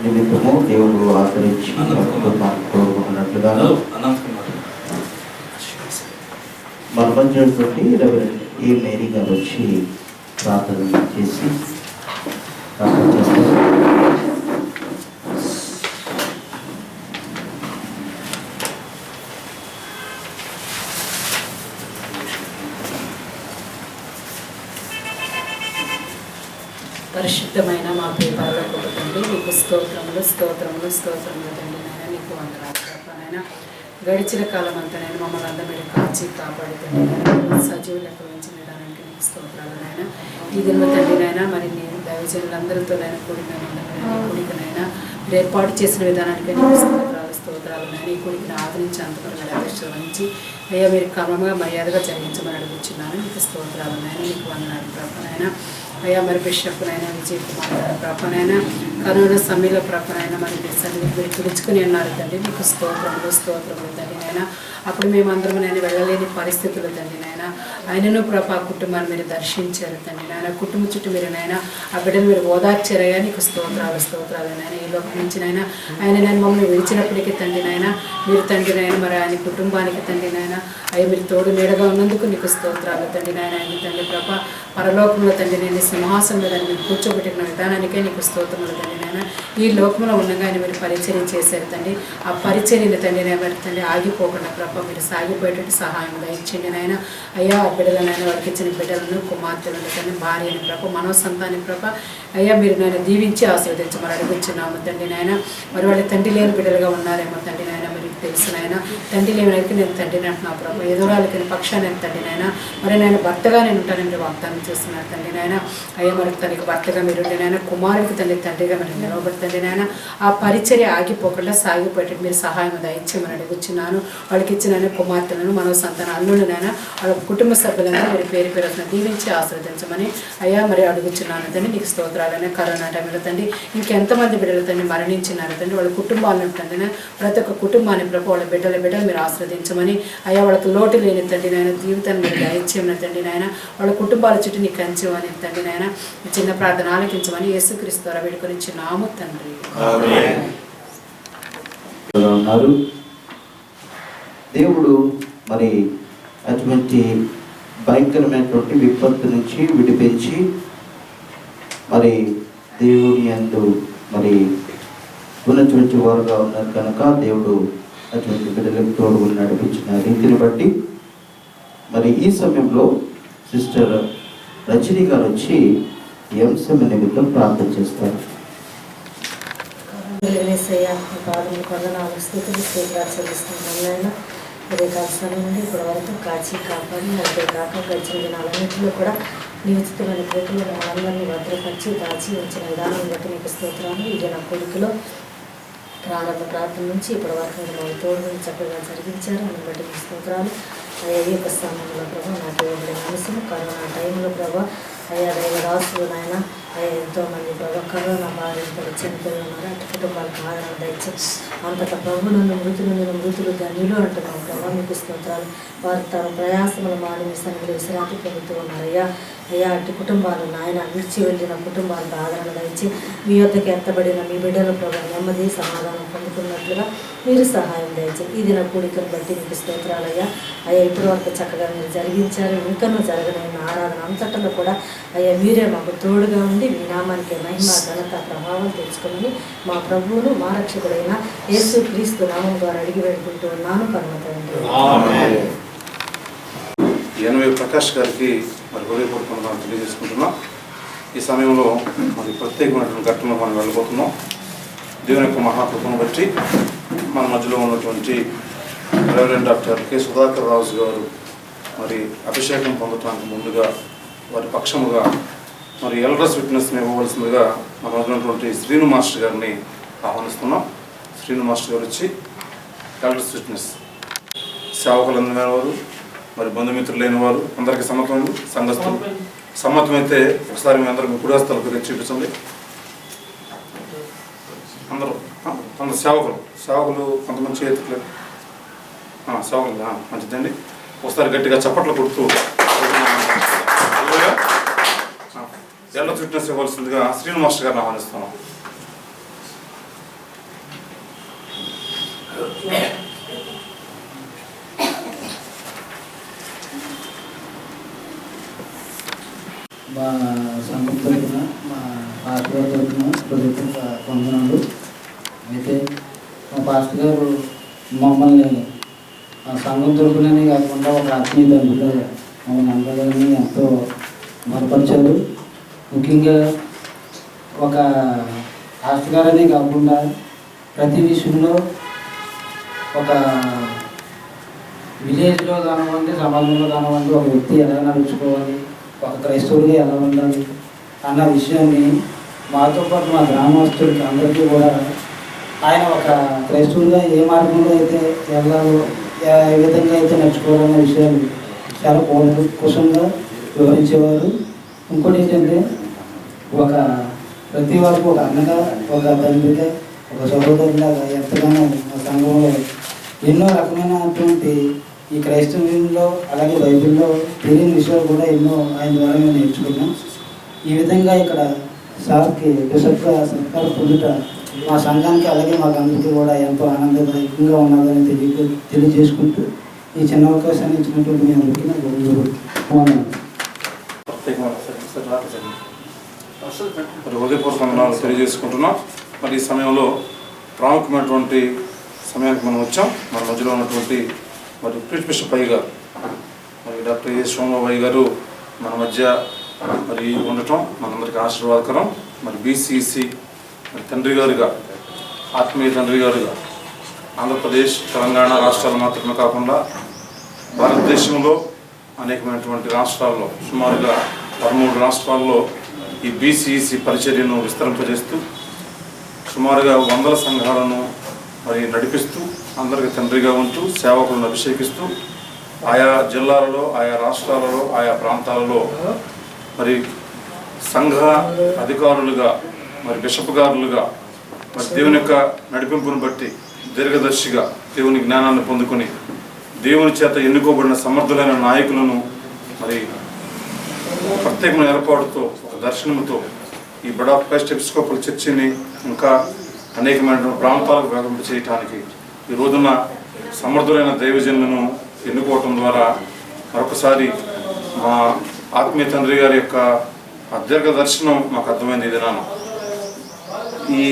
నిమిత్తము దేవుడు ఆదరించి కుటుంబాన్ని కోరుకున్నట్లుగా మర్మంజటువంటి రెవరెండ్ ఏ మేరీ గారు వచ్చి ప్రార్థన చేసి చేస్తారు. పరిశుద్ధమైన మా ప్రియపాలకు తండ్రి నీకు స్తోత్రములు స్తోత్రములు స్తోత్రములు తండ్రి నాయన నీకు వందనాలు నాయన. గడిచిన కాలం అంతా నేను మమ్మల్ని అందరి కాచి కాపాడుతండి సజీవులు ఎక్కడ ఉంచిన విధానానికి నీకు స్తోత్రాలు నాయన. ఈ దిన తండ్రి నాయన మరి నేను దైవజనులందరితో నేను కూడికనైనా మీరు ఏర్పాటు చేసిన విధానానికి నీకు స్తోత్రాలు నాయన. ఈ కూడికిని ఆదరించి అంతకన్నా ఆదర్శించి అయ్యా మీరు క్రమంగా మర్యాదగా జరిగించమని అడుగుతున్నాను. నీకు స్తోత్రాలు నాయన నీకు వందనాలు ప్రభనైనా. అయ్యా మరి బిషప్ నాయన విజయ్ కుమార్ గారు ప్రభనైనా కరోనా సమయంలో ప్రభనైనా మరి మీరు పిలుచుకుని ఉన్నారు తండ్రి. మీకు స్తోత్రములు స్తోత్రములు తండ్రి నాయన. అప్పుడు మేమందరం నేను వెళ్ళలేని పరిస్థితులు తండ్రి నాయన. ఆయనను ప్రభా కుటుంబాన్ని మీరు దర్శించారు తండ్రి నాయన. కుటుంబం చుట్టూ మీరు నాయన ఆ బిడ్డను మీరు ఓదార్చారయ్యా. నీకు స్తోత్రాలు స్తోత్రాలు నాయన. ఈ లోపల నుంచి నాయన ఆయన నేను మమ్మల్ని విడిచినప్పటికీ తండ్రి నాయన మీరు తండ్రి నాయన మరి ఆయన కుటుంబానికి తండ్రి నాయన అయ్యా మీరు తోడు నీడగా ఉన్నందుకు నీకు స్తోత్రాలు తండ్రి నాయన. ఆయన తండ్రి ప్రభా పరలోకంలో తండ్రి నేను సింహాసనం మీద మీరు కూర్చోబెట్టిన విధానానికే నీకు స్తోత్రములు తండ్రి నాయన. ఈ లోకంలో ఉండగానే మీరు పరిచర్య చేశారు తండ్రి. ఆ పరిచర్యను తండ్రి నేను తండ్రి ఆగిపోకుండా ప్రభా మీరు సాగిపోయేటట్టు సహాయం దయచేయండి నాయన. అయ్యా ఆ బిడ్డలనైనా వారికి ఇచ్చిన బిడ్డలను కుమార్తెలను తండ్రి భార్యని ప్రభ మనోసంతాన్ని ప్రభ అయ్యా మీరు నేను దీవించి ఆశీర్వదించమని అడుగుచున్నాము తండ్రి నాయన. మరి వాళ్ళ తండ్రి లేని బిడ్డలుగా ఉన్నారేమో తండ్రి నాయన మీరు తెలుసు నాయన. తండ్రి లేవనైతే నేను తండ్రిని అంటున్నా ప్రభు ఎదురాలకి పక్షాన్ని నేను తండ్రి నాయన. మరి నేను భర్తగా నేను ఉంటానని వాగ్దానం చేస్తున్నాను తండ్రి నాయన. అయ్యా మరి తనకి భర్తగా మీరు నాయన కుమారుడికి తండ్రిగా మీరు నిలవబడుతుంది నాయన. ఆ పరిచర్య ఆగిపోకుండా సాగిపోయేటట్టు మీరు సహాయం దయచేయమని అడుగుచున్నాను. వాళ్ళకి ఇచ్చిన కుమార్తెలను మనో సంతాన అల్లుడు నాయన వాళ్ళ కుటుంబ సభ్యులను మీరు పేరు పేరున దీవించి ఆశీర్వదించమని అయ్యా మరి అడుగుచున్నాను తండ్రి. నీకు స్తోత్రాలనే కరోనా టైంలో తండ్రి ఇంకెంతమంది బిడ్డలు తండ్రి మరణించినారు తండ్రి. వాళ్ళ కుటుంబాలను తండ్రి ప్రతి ఒక్క కుటుంబాన్ని ప్రభు వాళ్ళ బిడ్డలు మీరు ఆశీర్వదించమని అయ్యా వాళ్ళకి లోటు లేని తండ్రి నాయన జీవితాన్ని మీరు దయచేయమని తండ్రి నాయన. వాళ్ళ కుటుంబాల చుట్టూ నీకు కంచమని తండ్రి నాయన చిన్న ప్రార్థన ఆలకించమని యేసుక్రీస్తు ద్వారా వేడుకొని నాము తండ్రి. ఉన్నారు దేవుడు మరి అటువంటి భయంకరమైనటువంటి విపత్తు నుంచి విడిపించి మరి దేవుని యందు మరి ఉన్నటువంటి వారుగా ఉన్నారు కనుక దేవుడు అటువంటి బిడ్డలకు తోడు నడిపించిన రీతిని బట్టి మరి ఈ సమయంలో సిస్టర్ రజనీ గారు వచ్చి ఈ అంశం నిమిత్తం ప్రార్థన చేస్తారు. నుండి ఇప్పుడు వరకు కాచి కాపాడి అంతేకాక గడిచిన దినాలన్నింటిలో కూడా నిశ్చితమైన ప్రేతులు మనందరినీ భద్రపరిచి దాచి ఉంచిన విధానం బట్టి నీకు స్తోత్రాలు. ఇది నా కొడుకులో ప్రారంభ ప్రార్థన నుంచి ఇప్పటి వరకు మీరు తోడు చక్కగా జరిగించారు. అందుని బట్టి నీకు స్తోత్రాలు. అయ్యా ఈ యొక్క సమయంలో ప్రభా నాకు ఇవ్వబడిన అంశం కరోనా టైంలో ప్రభా అయ్యా దైవదాసులు నాయన అయ్యా ఎంతోమంది ప్రభా కరోనా బారిన పడి చనిపోయి ఉన్నారు. అటు కుటుంబాలకు ఆదరణ దయచేసి అంతటా ప్రభు నన్ను మృతులు ధన్యులు అంటున్నాం ప్రభా. మీకు స్తోత్రాలు. వారు తమ ప్రయాసములు మాని మీ సన్నిధిలో విశ్రాంతి పొందుతూ ఉన్నారు. అయ్యా అటు కుటుంబాలు నాయన విడిచి వెళ్ళిన కుటుంబాలకు ఆదరణ దయచి మీ వద్దకు ఎత్తబడిన మీ బిడ్డల ప్రభా నెమ్మది సమాధానం పొందుకున్నట్లుగా మీరు సహాయం దయచేసి ఈ దిన కూడికను బట్టి మీకు స్తోత్రాలయ్యా. అయ్యా ఇప్పటి వరకు చక్కగా మీరు జరిగించారు. ఇంకనూ జరగనైన ఆరాధన అంతటలో కూడా అయ్యా మీరే మాకు తోడుగా ఉండి మీ నామానికి మహిమ ఘనత ప్రభావం తెచ్చుకుని మా ప్రభువును మా రక్షకుడైన యేసు క్రీస్తు నామం ద్వారా అడిగి వేడుకుంటూ ఉన్నాను పరమ తండ్రి. ఎన్వై ప్రకాష్ గారికి మరి హృదయపూర్వకంగా తెలియజేసుకుంటున్నాం. ఈ సమయంలో మరి ప్రత్యేకమైనటువంటి ఘట్టంలో మనం వెళ్ళిపోతున్నాం. దేవుని యొక్క మహాకృపను బట్టి మన మధ్యలో ఉన్నటువంటి రెవరెండ్ డాక్టర్ కె సుధాకర్ రాజు గారు మరి అభిషేకం పొందటానికి ముందుగా వారి పక్షముగా మరి ఎల్డర్స్ విట్నెస్ని ఇవ్వవలసిందిగా మన మధ్య ఉన్నటువంటి శ్రీను మాస్టర్ గారిని ఆహ్వానిస్తున్నాం. శ్రీను మాస్టర్ గారు వచ్చి ఎల్డర్స్ విట్నెస్ సేవకులు అందిన వారు మరి బంధుమిత్రులు లేని వారు అందరికీ సంఘస్థులు సమ్మతమైతే ఒకసారి మీ అందరూ మీ కుడాస్థలకు గురించి చూపించండి. అందరూ సేవకులు కొంతమంది చేతులు సేవకులు మంచిదండి. ఒకసారి గట్టిగా చప్పట్లు కొడుతూ ఎల్ల ఫిట్నెస్ ఇవ్వాల్సిందిగా శ్రీను మాస్టర్ గారిని ఆహ్వానిస్తున్నాం. మా సంఘం తరఫున మా పాస్టర్ గారి తరఫున ప్రభుత్వ వందనాలు. అయితే మా పాస్టర్ గారు మమ్మల్ని సంఘం తరఫుననే కాకుండా ఒక ఆత్మీయ తండ్రిలో మమ్మల్ని అందరినీ ఎంతో బలపరిచారు. ముఖ్యంగా ఒక పాస్టర్ గారనే కాకుండా ప్రతి విషయంలో ఒక విలేజ్లో కానివ్వండి, సమాజంలో కానివ్వండి, ఒక వ్యక్తి ఎలా నడుచుకోవాలి, ఒక క్రైస్తవుడిగా ఎలా ఉండాలి అన్న విషయాన్ని మాతో పాటు మా గ్రామస్తులకి అందరికీ కూడా ఆయన ఒక క్రైస్తవుడిగా ఏ మార్గంలో అయితే వెళ్ళాలో, ఏ విధంగా అయితే నడుచుకోవాలన్న విషయాలు చాలా కూలంకషంగా వివరించేవారు. ఇంకోటి ఏంటంటే ఒక ప్రతి వారికి ఒక అన్నగా, ఒక తండ్రిగా, ఒక సహోదరులాగా ఎంతగానో మా సంఘంలో ఎన్నో రకమైనటువంటి ఈ క్రైస్తవ్యంలో అలాగే బైబిల్లో తెలియని విషయాలు కూడా ఎన్నో ఆయన ద్వారా మేము నేర్చుకున్నాం. ఈ విధంగా ఇక్కడ సార్కి బిషప్గా సత్కారం పొందుట మా సంఘానికి అలాగే మాకు అందరికీ కూడా ఎంతో ఆనందదాయకంగా ఉన్నదని తెలియజేసుకుంటూ ఈ చిన్న అవకాశాన్ని ఇచ్చినటువంటి మీ అందరికీ హృదయపూర్వక తెలియజేసుకుంటున్నాం. మరి ఈ సమయంలో ప్రాముఖ్యమైనటువంటి సమయానికి మనం వచ్చాం. మన మధ్యలో ఉన్నటువంటి మరి బిషప్ అయ్య గారు మరి డాక్టర్ ఏ సోమబాబు గారు మన మధ్య మరి ఉండటం మనందరికీ ఆశీర్వాదకరం. మరి బీసీసీ మరి తండ్రి గారుగా, ఆత్మీయ తండ్రి గారుగా ఆంధ్రప్రదేశ్, తెలంగాణ రాష్ట్రాలు మాత్రమే కాకుండా భారతదేశంలో అనేకమైనటువంటి రాష్ట్రాల్లో సుమారుగా 13 రాష్ట్రాల్లో ఈ బీసీసీ పరిచర్యను విస్తరింపజేస్తూ సుమారుగా 100 సంఘాలను మరి నడిపిస్తూ అందరికీ తండ్రిగా ఉంటూ సేవకులను అభిషేకిస్తూ ఆయా జిల్లాలలో, ఆయా రాష్ట్రాలలో, ఆయా ప్రాంతాలలో మరి సంఘ అధికారులుగా, మరి బిషప్ గారులుగా మరి దేవుని యొక్క నడిపింపును బట్టి దీర్ఘదర్శిగా దేవుని జ్ఞానాన్ని పొందుకొని దేవుని చేత ఎన్నుకోబడిన సమర్థులైన నాయకులను మరి ప్రత్యేకమైన ఏర్పాటుతో, ఒక దర్శనంతో ఈ బడా క్రైస్ట్ ఎపిస్కోపల్ చర్చిని ఇంకా అనేకమైన ప్రాంతాలకు వ్యాపింప చేయటానికి ఈ రోజున సమర్థులైన దైవజనులను ఎన్నుకోవటం ద్వారా మరొకసారి మా ఆత్మీయ తండ్రి గారి యొక్క దీర్ఘ దర్శనం మాకు అర్థమైంది. ఇది నాన్న ఈ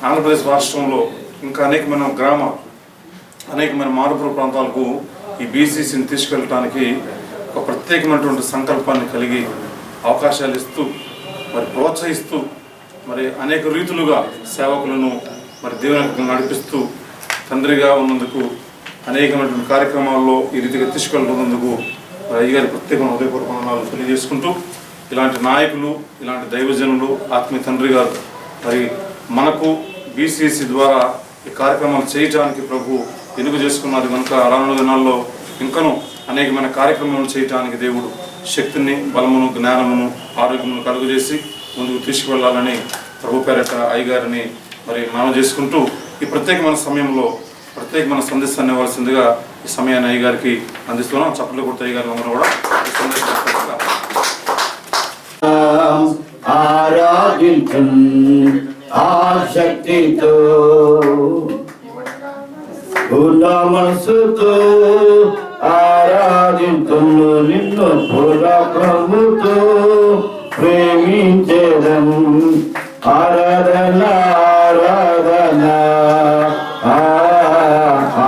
ఆంధ్రప్రదేశ్ రాష్ట్రంలో ఇంకా అనేకమైన గ్రామాలు, అనేకమైన మారుపుర ప్రాంతాలకు ఈ బీసీసీని తీసుకెళ్ళటానికి ఒక ప్రత్యేకమైనటువంటి సంకల్పాన్ని కలిగి అవకాశాలు ఇస్తూ మరి ప్రోత్సహిస్తూ మరి అనేక రీతులుగా సేవకులను మరి దేవుని నడిపిస్తూ తండ్రిగా ఉన్నందుకు అనేకమైనటువంటి కార్యక్రమాల్లో ఈ రీతిగా తీసుకెళ్తున్నందుకు మరి అయ్యగారి ప్రత్యేకమైన హృదయపూర్వక తెలియజేసుకుంటూ ఇలాంటి నాయకులు, ఇలాంటి దైవజనులు, ఆత్మీయ తండ్రి గారు మరి మనకు బీసీసీ ద్వారా ఈ కార్యక్రమాలు చేయడానికి ప్రభు ఎన్నిక చేసుకున్నారు కనుక రానున్న దినాల్లో ఇంకనూ అనేకమైన కార్యక్రమాలు చేయడానికి దేవుడు శక్తిని, బలమును, జ్ఞానమును, ఆరోగ్యమును కలుగజేసి ముందుకు తీసుకువెళ్ళాలని ప్రభు పేరట అయ్యగారిని మరి మనం చేసుకుంటూ ఈ ప్రత్యేకమైన సమయంలో ప్రత్యేకమైన సందేశాన్ని ఇవ్వాల్సిందిగా ఈ సమయాన్ని అయ్యగారికి అందిస్తున్నాం. చప్పట్లు కొడుతూ అయ్యగారు అందరూ కూడా ఈ సందేశం ఆరాధించున్ ఆసక్తితో పూర్ణ మనసుతో ఆరాధించును నిన్ను పూర్ణముతో ప్రేమించేదం ఆరాధన ఆరాధన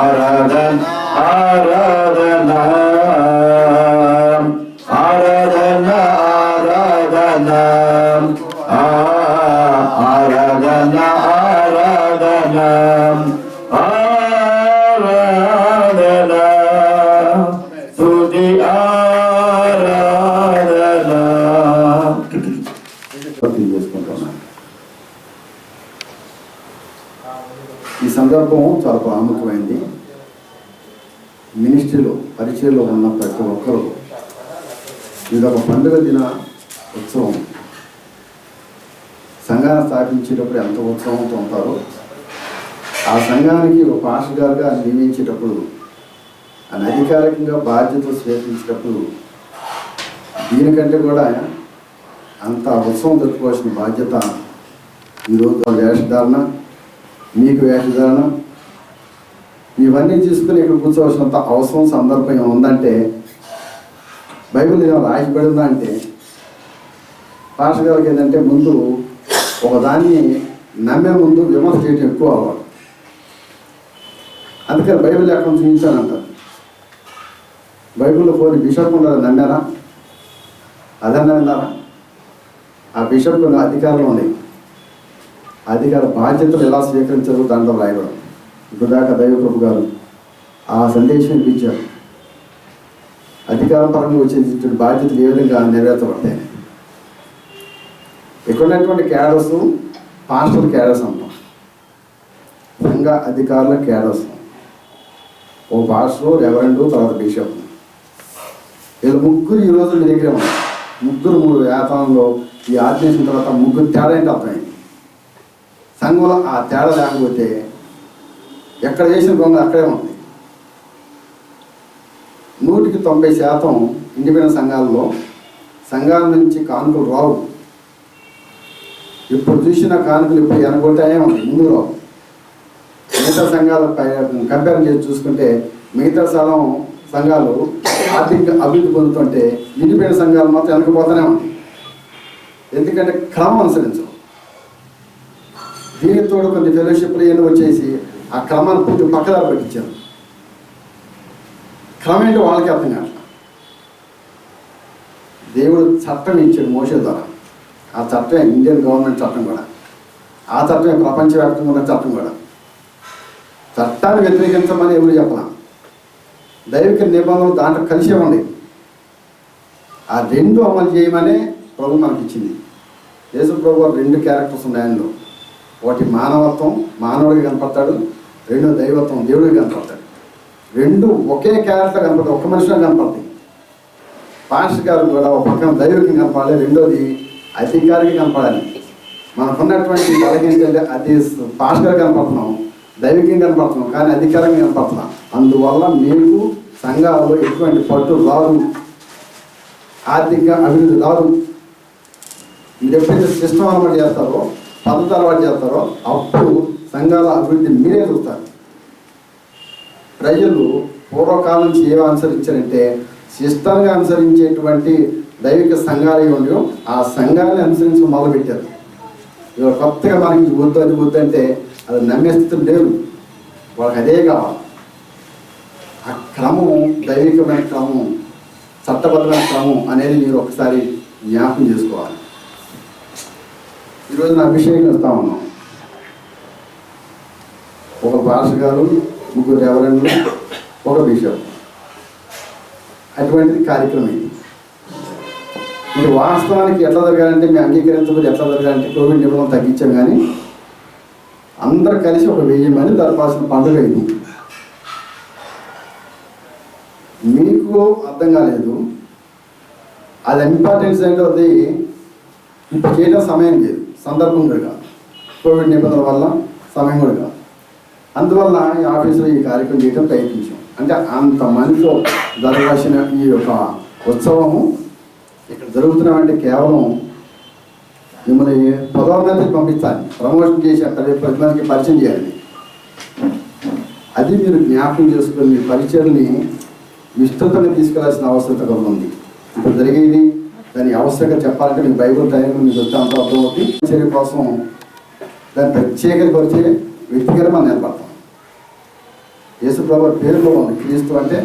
ఆరాధన ఆరాధన ఆరాధన ఆరాధన ఆరాధన ఆరాధన ఆరాధన స్తుతి ఆరాధన చేసుకుంటున్నాను. ఈ సందర్భం చాలా ప్రాముఖ్యమైంది. మినిస్ట్రీలో పరిచయలో ఉన్న ప్రతి ఒక్కరూ ఇదొక పండుగ దిన ఉత్సవం. సంఘాన్ని స్థాపించేటప్పుడు ఎంత ఉత్సవంతో ఉంటారో ఆ సంఘానికి ఒక పాస్టర్ గారుగా నియమించేటప్పుడు ఆయన అధికారికంగా బాధ్యతలు స్వీకరించేటప్పుడు దీనికంటే కూడా అంత ఉత్సవం జరుపుకోవాల్సిన బాధ్యత ఈరోజు వేషధారణ, మీకు వేషధారణ ఇవన్నీ తీసుకుని ఇక్కడ కూర్చోవలసినంత అవసరం సందర్భం ఉందంటే బైబిల్ ఏదో రాసిపడిందా అంటే పాస్టర్ గారికి ఏంటంటే ముందు ఒకదాన్ని నమ్మే ముందు విమర్శ చేయడం ఎక్కువ అవ్వాలి. అందుకని బైబిల్ ఎక్కడ చూపించానంటారు. బైబిల్లో పోని బిషప్ ఉండాలని నమ్మారా? అదన్నా విన్నారా? ఆ బిషప్ అధికారంలో ఉన్నాయి. అధికార బాధ్యతలు ఎలా స్వీకరించారు దాంట్లో రాయడం. ఇప్పుడు దాకా దైవప్రభు గారు ఆ సందేశం ఇప్పించారు. అధికారపరంగా వచ్చే బాధ్యతలు ఏ విధంగా నెరవేర్చబడతాయి. ఇక్కడ ఉన్నటువంటి క్యాడర్స్ పాస్టర్ క్యాడర్స్ అంటాం. సంఘ అధికారుల క్యాడర్స్, ఓ పాస్టర్, రెవరెండు, తర్వాత బిషప్. వీళ్ళు ముగ్గురు ఈరోజు మీ దగ్గర ఉన్నారు. ముగ్గురు 3 వేతనంలో ఈ ఆర్డినేషన్ తర్వాత ముగ్గురు తేడా ఏంటి అర్థమైంది. సంఘంలో ఆ తేడా లేకపోతే ఎక్కడ చేసిన గొంగ అక్కడే ఉంది. 100% ఇండిపెండెంట్ సంఘాల్లో సంఘాల నుంచి కానుకలు రావు. ఇప్పుడు చూసిన కానుకలు ఇప్పుడు ఎనగొట్టాయే ఉంది, ముందు రావు. మిగతా సంఘాల కంపేర్ చేసి చూసుకుంటే మిగతా సంఘాలు ఆర్థిక అభివృద్ధి పొందుతుంటే ఇండిపెండెంట్ సంఘాలు మాత్రం వెనకపోతూనే ఉంది. ఎందుకంటే క్రమం అనుసరించవు. దీనితో కొన్ని ఫెలోషిప్లు ఏదో వచ్చేసి ఆ క్రమాన్ని పూర్తి పక్కదారి పెట్టించారు. క్రమం ఏంటో వాళ్ళకి అర్థం కాదు. దేవుడు చట్టం ఇచ్చాడు మోషే ద్వారా. ఆ చట్టం ఇండియన్ గవర్నమెంట్ చట్టం కూడా. ఆ చట్టమే ప్రపంచవ్యాప్తంగా ఉన్న చట్టం కూడా. చట్టాన్ని వ్యతిరేకించమని ఎవరు చెప్పలా. దైవిక నిబంధనలు దాంట్లో కలిసే ఉన్నాయి. ఆ 2 అమలు చేయమనే ప్రభు మనకి ఇచ్చింది. యేసు ప్రభు 2 క్యారెక్టర్స్ ఉన్నాయి ఆయనలో. ఒకటి మానవత్వం, మానవుడికి కనపడతాడు. 2 దైవత్వం, దేవుడికి కనపడతాడు. 2 ఒకే క్యారెక్టర్ కనపడతాయి, ఒక్క మనిషిలో కనపడతాయి. పాస్టర్ గారు కూడా ఒక పక్కన దైవికం కనపడాలి, రెండోది అధికారికి కనపడాలి. మనకున్నటువంటి బలహీనత అది పాస్టర్ గారు కనపడుతున్నాం, దైవికంగా కనపడుతున్నాం, కానీ అధికారంగా కనపడుతున్నాం. అందువల్ల మీకు సంఘాల్లో ఎటువంటి పట్టు రాదు, ఆర్థిక అభివృద్ధి రాదు. మీరు ఎప్పుడైతే సిస్టమ్ అలవాటు చేస్తారో, పద్ధతి అలవాటు చేస్తారో అప్పుడు సంఘాల అభివృద్ధి మీరే చూస్తారు. ప్రజలు పూర్వకాలం నుంచి ఏమి అనుసరించారంటే సిస్టంగా అనుసరించేటువంటి దైవిక సంఘాలు ఉండవు. ఆ సంఘాన్ని అనుసరించి మొదలుపెట్టారు. ఇవాళ కొత్తగా మనకి వద్దు అది వద్దు అంటే అది నమ్మే స్థితులు లేరు. వాళ్ళకి అదే కావాలి. ఆ క్రమం దైవికమైన క్రమం, చట్టబద్ధమైన క్రమం అనేది మీరు ఒకసారి జ్ఞాపకం చేసుకోవాలి. ఈరోజు నా అభిషేకం ఇస్తా ఉన్నాం. ఒక పాస్టర్ గారు, 3 రెవరెండ్లు, ఒక బిషప్. అటువంటిది కార్యక్రమం ఇది. ఇది వాస్తవానికి ఎట్లా జరగాలంటే మేము అంగీకరించబోదు. ఎట్లా జరగాలంటే కోవిడ్ నిబంధనలు తగ్గించాం, కానీ అందరూ కలిసి ఒక 1000 మంది జరపాల్సిన పండుగ ఇది. మీకు ఎందుకు అర్థం కాలేదు. అది ఇంపార్టెన్స్ ఏంటో అది ఇప్పుడు చేయడం సమయం లేదు, సందర్భం కూడా కాదు, కోవిడ్ నిబంధనల వల్ల సమయం కూడా కాదు. అందువల్ల ఈ ఆఫీసులో ఈ కార్యక్రమం చేయడం ప్రయత్నించాం. అంటే అంత మందితో జరగాల్సిన ఈ యొక్క ఉత్సవము ఇక్కడ జరుగుతున్నామంటే కేవలం మిమ్మల్ని పదోన్నతికి పంపించాలి, ప్రమోషన్ చేసి అక్కడ 10 మందికి పరిచయం చేయాలి. అది మీరు జ్ఞాపకం చేసుకుని మీ పరిచయాన్ని విస్తృతంగా తీసుకెళ్లాల్సిన అవసరం ఉంది. ఇప్పుడు జరిగేది దాని అవసరంగా చెప్పాలంటే మీకు బైబిల్ టైంలో మీకు వచ్చేంత అర్థమవుతుంది. పరిచర్య కోసం దాన్ని ప్రత్యేకపరిచే వ్యక్తిగా మనం నిలబడతాం. యేసుప్రభు పేరులో ఉంది, క్రీస్తు అంటే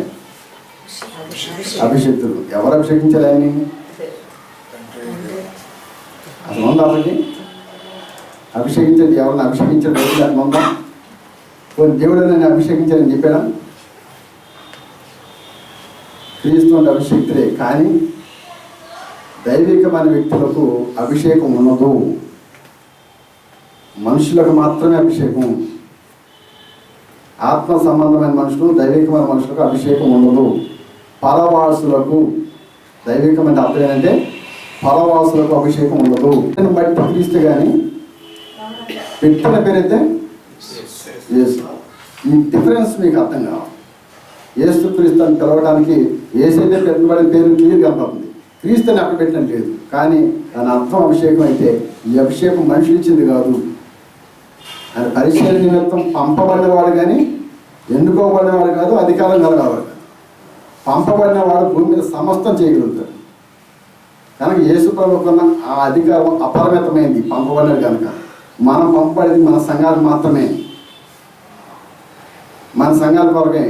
అభిషేక్తుడు. ఎవరు అభిషేకించారు ఆయన్ని? అసలు ఉందా? అసలుకి అభిషేకించండి, ఎవరిని అభిషేకించాడు రోజు అట్లా ఉందా? కొన్ని దేవుడు నన్ను అభిషేకించాలని చెప్పాడా? క్రీస్తు అంటే అభిషేక్తుడే, కానీ దైవికమైన వ్యక్తులకు అభిషేకం ఉండదు. మనుషులకు మాత్రమే అభిషేకం. ఆత్మ సంబంధమైన మనుషులు, దైవికమైన మనుషులకు అభిషేకం ఉండదు. పరవాసులకు, దైవికమైన అర్థం ఏంటంటే పరవాసులకు అభిషేకం ఉండదు. బట్టి క్రీస్తు కానీ పెట్టిన పేరైతే యేసు. ఈ డిఫరెన్స్ మీకు అర్థం కావాలి. యేసు క్రీస్తు అని పిలవడానికి ఏసైతే పెట్టబడిన పేరు క్లియర్ కనపడుతుంది, క్రీస్తుని అక్కడ పెట్టడం లేదు. కానీ దాని అర్థం అభిషేకం అయితే ఈ అభిషేకం మనుషులు ఇచ్చింది కాదు. ఆయన పరిచయ నిమిత్తం పంపబడినవాడు కానీ ఎన్నుకోబడినవాడు కాదు, అధికారం కలగలవాడు. పంపబడినవాడు భూమి మీద సమస్తం చేయగలుగుతాడు. కనుక యేసు ప్రభువుకున్న ఆ అధికారం అపరిమితమైంది, పంపబడినది కనుక. మనం పంపబడింది మన సంఘాలు మాత్రమే, మన సంఘాల కొరకే.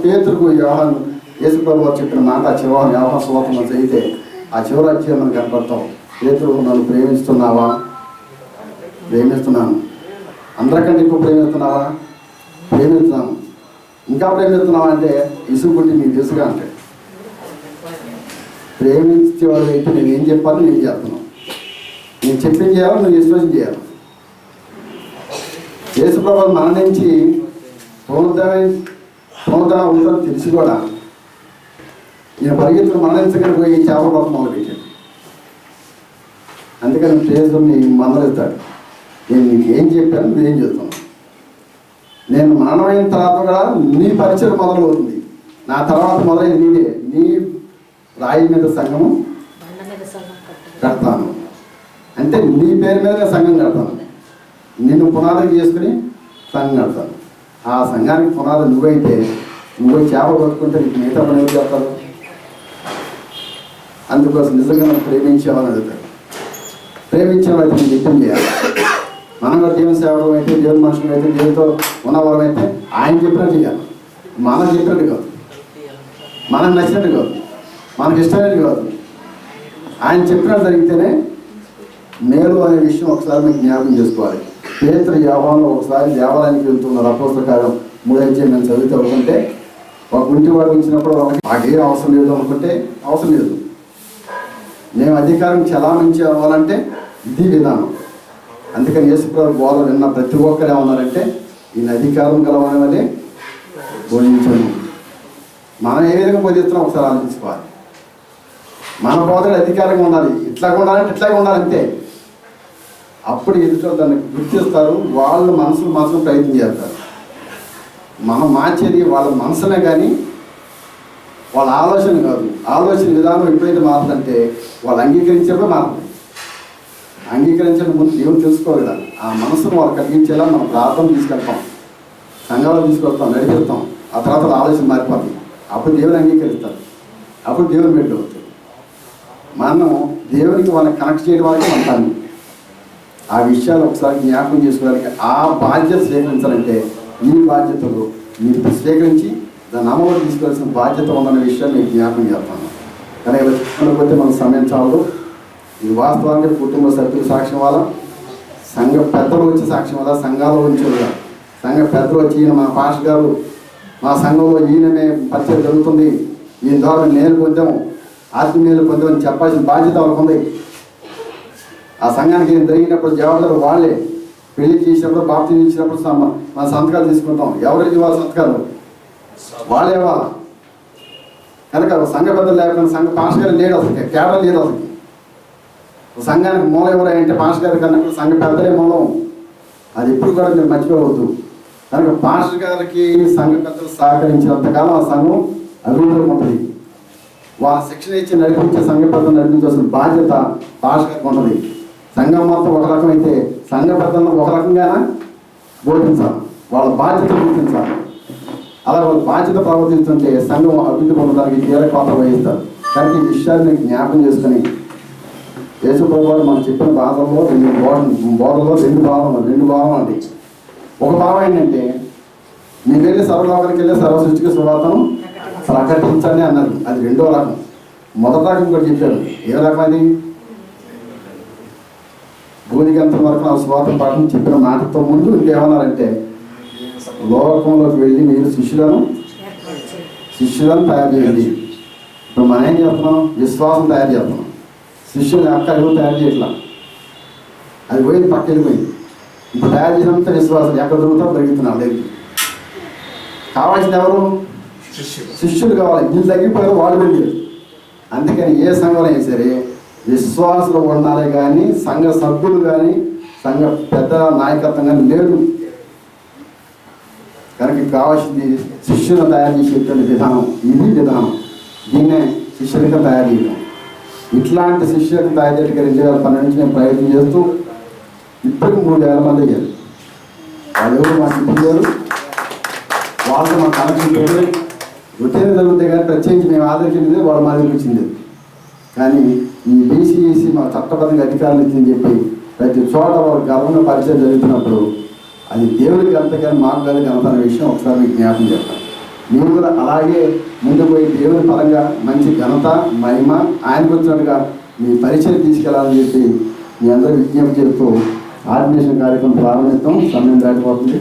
పేతురుకు యోహాను యేసు ప్రభువు చెప్పిన మాట యోహాను సువార్త చదివితే ఆ చివరి అధ్యాయం మనం కనపడతాం. పేతురు, నన్ను ప్రేమిస్తున్నావా? ప్రేమిస్తున్నాను. అందరికంటే ఎక్కువ ప్రేమిస్తున్నావా? ప్రేమిస్తున్నాను. ఇంకా ప్రేమిస్తున్నావా అంటే ఇసుగుండి నీకు తెలుసుగా అంటే. ప్రేమించేవాడు అయితే నేను ఏం చెప్పాలో నేను చేస్తున్నాను, నేను చెప్పింది చేయాలి, నువ్వు విశ్వాసం చేయాలి. యేసు ప్రభువు మన నుంచి పునరుద్ధరణ ఉందని తెలిసి కూడా నేను పరిగెత్తులు మరణించగలిగి పోయి చేపల కోసం మొదలుపెట్టాడు. అందుకని ప్రేసుని మందలిస్తాడు, నేను నీకు ఏం చెప్పాను, నువ్వేం చెప్తున్నావు. నేను మరణమైన తర్వాత కూడా నీ పరిచయం మొదలవుతుంది, నా తర్వాత మొదలైన నీదే. నీ రాయి మీద సంఘము కడతాను అంటే నీ పేరు మీద సంఘం కడతాను. నిన్ను పునాది చేసుకుని సంఘం కడతాను. ఆ సంఘానికి పునాది నువ్వైతే నువ్వు చేప పట్టుకుంటే నీకు మిగతా పని ఏం చేస్తారు? అందుకోసం నిజంగా మనం ప్రేమించేవాళ్ళని అడుగుతారు. ప్రేమించేవాళ్ళైతే నేను చెప్పింది చేయాలి. మనం కూడా దేవుని సేవకులం అయితే, దేవుని మనుషులు అయితే, దేవునితో ఉన్నవాళ్ళం అయితే ఆయన చెప్పినట్టు చేయాలి. మనం చెప్పినట్టు కాదు, మనకు నచ్చినట్టు కాదు, మనకి ఇష్టమైనట్టు కాదు. ఆయన చెప్పినట్టు జరిగితేనే మేలు అనే విషయం ఒకసారి మీకు జ్ఞాపకం చేసుకోవాలి. పేతురు యోహాను ఒకసారి దేవాలయానికి వెళ్తున్నారు. అపోస్తల కార్యం 3 మేము చదివితే అనుకుంటే ఒక ఇంటివాడు వచ్చినప్పుడు మాకేం అవసరం లేదు అనుకుంటే అవసరం లేదు. మేము అధికారం చలామించి అవ్వాలంటే ఇది విధానం. అందుకని యేసుప్రభు బోధ విన్న ప్రతి ఒక్కరు ఏమన్నారంటే ఈయన అధికారం గలవని వల్లే బోధించను. మనం ఏ విధంగా బోధిస్తున్నాం ఒకసారి ఆలోచించుకోవాలి. మన బోధలు అధికారంగా ఉండాలి, ఇట్లాగా ఉండాలంటే ఇట్లాగే ఉండాలంటే అప్పుడు ఎదుట దాన్ని గుర్తిస్తారు. వాళ్ళు మనసును ప్రయత్నం చేస్తారు. మనం మార్చేది వాళ్ళ మనసునే కానీ వాళ్ళ ఆలోచన కాదు. ఆలోచన విధానం ఎప్పుడైతే మారుతుందంటే వాళ్ళు అంగీకరించేప్పుడు మారుతుంది. అంగీకరించడం ముందు దేవుడు తెలుసుకోవాలి కదా. ఆ మనసును వాళ్ళు కలిగించేలా మనం ప్రార్థన తీసుకెళ్తాం, సంఘాలు తీసుకెళ్తాం, నడిపిస్తాం. ఆ తర్వాత ఆలోచన మారిపోతుంది. అప్పుడు దేవుని అంగీకరిస్తారు, అప్పుడు దేవుని బిడ్డ అవుతుంది. మనం దేవునికి వాళ్ళని కనెక్ట్ చేయడం వరకు మన పని. ఆ విషయాలు ఒకసారి జ్ఞాపకం చేసుకోవడానికి ఆ బాధ్యత స్వీకరించాలంటే ఈ బాధ్యతలు మీరు స్వీకరించి దాన్ని అమలు తీసుకోవాల్సిన బాధ్యత ఉందన్న విషయాన్ని నేను జ్ఞాపకం చేస్తాను. కానీ ఇలా చెప్పుకోకపోతే మన సమయం చాలదు. ఇది వాస్తవానికి కుటుంబ సభ్యులు సాక్ష్యం వల్ల, సంఘ పెద్దలు వచ్చి సాక్ష్యం వల్ల, సంఘాలు నుంచి సంఘ పెద్దలు వచ్చి ఈయన మా పాస్టర్ గారు మా సంఘంలో ఈయననే పరిచయం జరుగుతుంది, ఈయన ద్వారా నేను పొందాము, ఆత్మీయులు పొందామని చెప్పాల్సిన బాధ్యత వాళ్ళకు ఉంది. ఆ సంఘానికి ఏం జరిగినప్పుడు జవాబుదారు వాళ్ళే. పెళ్లి చేసినప్పుడు, బాప్తిజం ఇచ్చినప్పుడు మన సంతకాలు తీసుకుంటాం. ఎవరికి వాళ్ళ సంతకాలు? వాళ్ళే వాళ్ళ కనుక సంఘ పెద్దలు లేకుండా సంఘ పాస్ గారు లేడు అసలు, కేవలం లేదు అసలు. సంఘానికి మూలం ఎవరంటే పాస్ గారి కన్నా కూడా సంఘ పెద్దలే మూలం. అది ఎప్పుడు కూడా మీరు మర్చిపోవద్దు. కనుక పాస్టర్ గారికి సంఘ పెద్దలు సహకరించినంతకాలం ఆ సంఘం అభివృద్ధిలో ఉంటుంది. వాళ్ళ శిక్షణ ఇచ్చి నడిపించే సంఘ పెద్దలు నడిపించాల్సిన బాధ్యత పాస్టర్ గారికి ఉంటుంది. సంఘం మొత్తం ఒక రకం అయితే సంఘ పెద్దలను ఒక రకంగానే బోధించాలి, వాళ్ళ బాధ్యత గుర్తించాలి. అలా వాళ్ళ బాధ్యత ప్రవర్తిస్తుంటే సంఘం అభివృద్ధి పొందడానికి కీలక పాత్ర వహిస్తారు. కానీ ఈ విషయాన్ని జ్ఞాపకం చేసుకుని యేసు ప్రభువు మనం చెప్పిన బాధల్లో బోధల్లో రెండు భావం అండి. ఒక భావం ఏంటంటే మీరు వెళ్ళి సర్వలోకానికి వెళ్ళి సర్వ సృష్టికి సువార్తను ప్రకటించండి అన్నారు. అది రెండో రకం. మొదటి రకం కూడా చెప్పారు. ఏ రకం అది? భూదిగంతం వరకు ఆ సువార్తను పాఠం చెప్పిన మాటతో ముందు ఇంకేమన్నారంటే లోకంలోకి వెళ్ళి మీరు శిష్యులను తయారు చేయండి. ఇప్పుడు మనం ఏం చేస్తున్నాం? విశ్వాసం తయారు చేస్తున్నాం. శిష్యులు ఎవరు తయారు చేయట్లా, అది పోయింది, పక్క వెళ్ళిపోయింది. ఇప్పుడు తయారు చేసినంత విశ్వాసం ఎక్కడ దొరుకుతా పెరుగుతున్నాం. లేదు, కావాల్సింది ఎవరు? శిష్యులు కావాలి. వీళ్ళు తగ్గిపోయారు, వాళ్ళు పెరిగారు. అందుకని ఏ సంఘంలో అయినా సరే విశ్వాసులు ఉండాలి, కానీ సంఘ సభ్యులు కానీ సంఘ పెద్ద నాయకత్వం కానీ లేదు. కనుక కావాల్సింది శిష్యులను తయారు చేసేటువంటి విధానం. ఇది విధానం. దీన్నే శిష్యులుగా తయారు చేయడం. ఇట్లాంటి శిష్యులకు తయారు చేయడానికి 2012 నుంచి నేను ప్రయత్నం చేస్తూ ఇప్పటికి 3000 మంది అయ్యారు. వాళ్ళు ఎవరు మాకు ఇప్పించారు, వాళ్ళతో మాకు కనెక్షన్ లేదు. వృత్తిని జరుగుతాయి కానీ ప్రత్యేకించి మేము ఆదరించింది వాళ్ళు మా దగ్గర ఇచ్చింది. కానీ ఈ బీసీఈసీ మా చట్టబద్ధంగా అధికారులు ఇచ్చిందని చెప్పి ప్రతి చోట వాళ్ళు గర్వంగా పరిచయం జరుగుతున్నప్పుడు అది దేవుడికి ఘనత కానీ మాకు కానీ ఘనత అనే విషయం ఒకసారి మీకు జ్ఞాపకం చేస్తాను. మీరు కూడా అలాగే ముందు పోయి దేవుని పరంగా మంచి ఘనత మహిమ ఆయనకు వచ్చినట్టుగా మీ పరిచయం తీసుకెళ్లాలని చెప్పి మీ అందరూ విజ్ఞప్తి చేస్తూ ఆర్గనైజేషన్ కార్యక్రమం ప్రారంభిస్తాం. సమయం దాటిపోతుంది.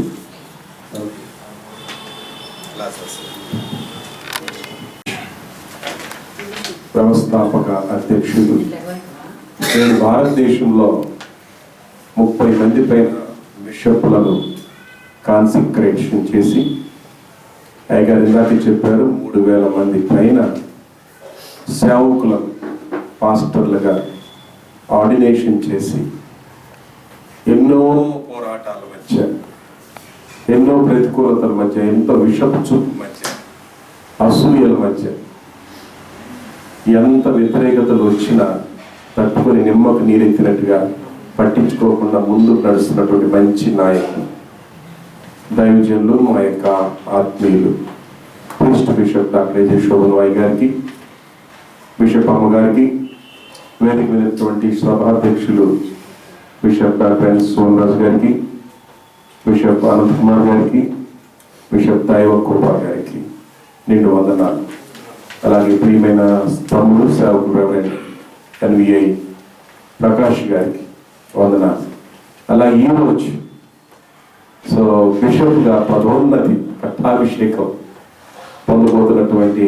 వ్యవస్థాపక అధ్యక్షుడు, నేను భారతదేశంలో 30 మంది పైన బిషప్లను కాన్సిక్రేషన్ చేసి, అయ్యగారు ఇందాక చెప్పారు 3000 మంది పైన సేవకులను పాస్టర్లుగా ఆర్డినేషన్ చేసి ఎన్నో పోరాటాల మధ్య, ఎన్నో ప్రతికూలతల మధ్య, ఎంతో విషపు చూపు మధ్య, అసూయల మధ్య ఎంత వ్యతిరేకతలు వచ్చినా తట్టుకొని నిమ్మకు నీరెత్తినట్టుగా పట్టించుకోకుండా ముందుకు నడుస్తున్నటువంటి మంచి నాయకులు, దైవజనులు, మా యొక్క ఆత్మీయులు ప్రీస్ట్ బిషప్ డాక్టర్ ఏజే శోభన్ వాయి గారికి, బిషప్ అమ్మగారికి, వేదిక మీదటువంటి సభాధ్యక్షులు బిషప్ డాక్టర్ ఎన్ సోమరాజు గారికి, బిషప్ అనంత్ కుమార్ గారికి, బిషప్ దైవ కృపా గారికి నిండు వందనాలు. అలాగే ప్రియమైన తమ్ముడు సేవకుడు రెవరెండ్ ఎన్విఐ ప్రకాష్ గారికి వందనాలు. అలా ఈరోజు బిషప్గా పదోన్నతి పట్టాభిషేకం పొందబోతున్నటువంటి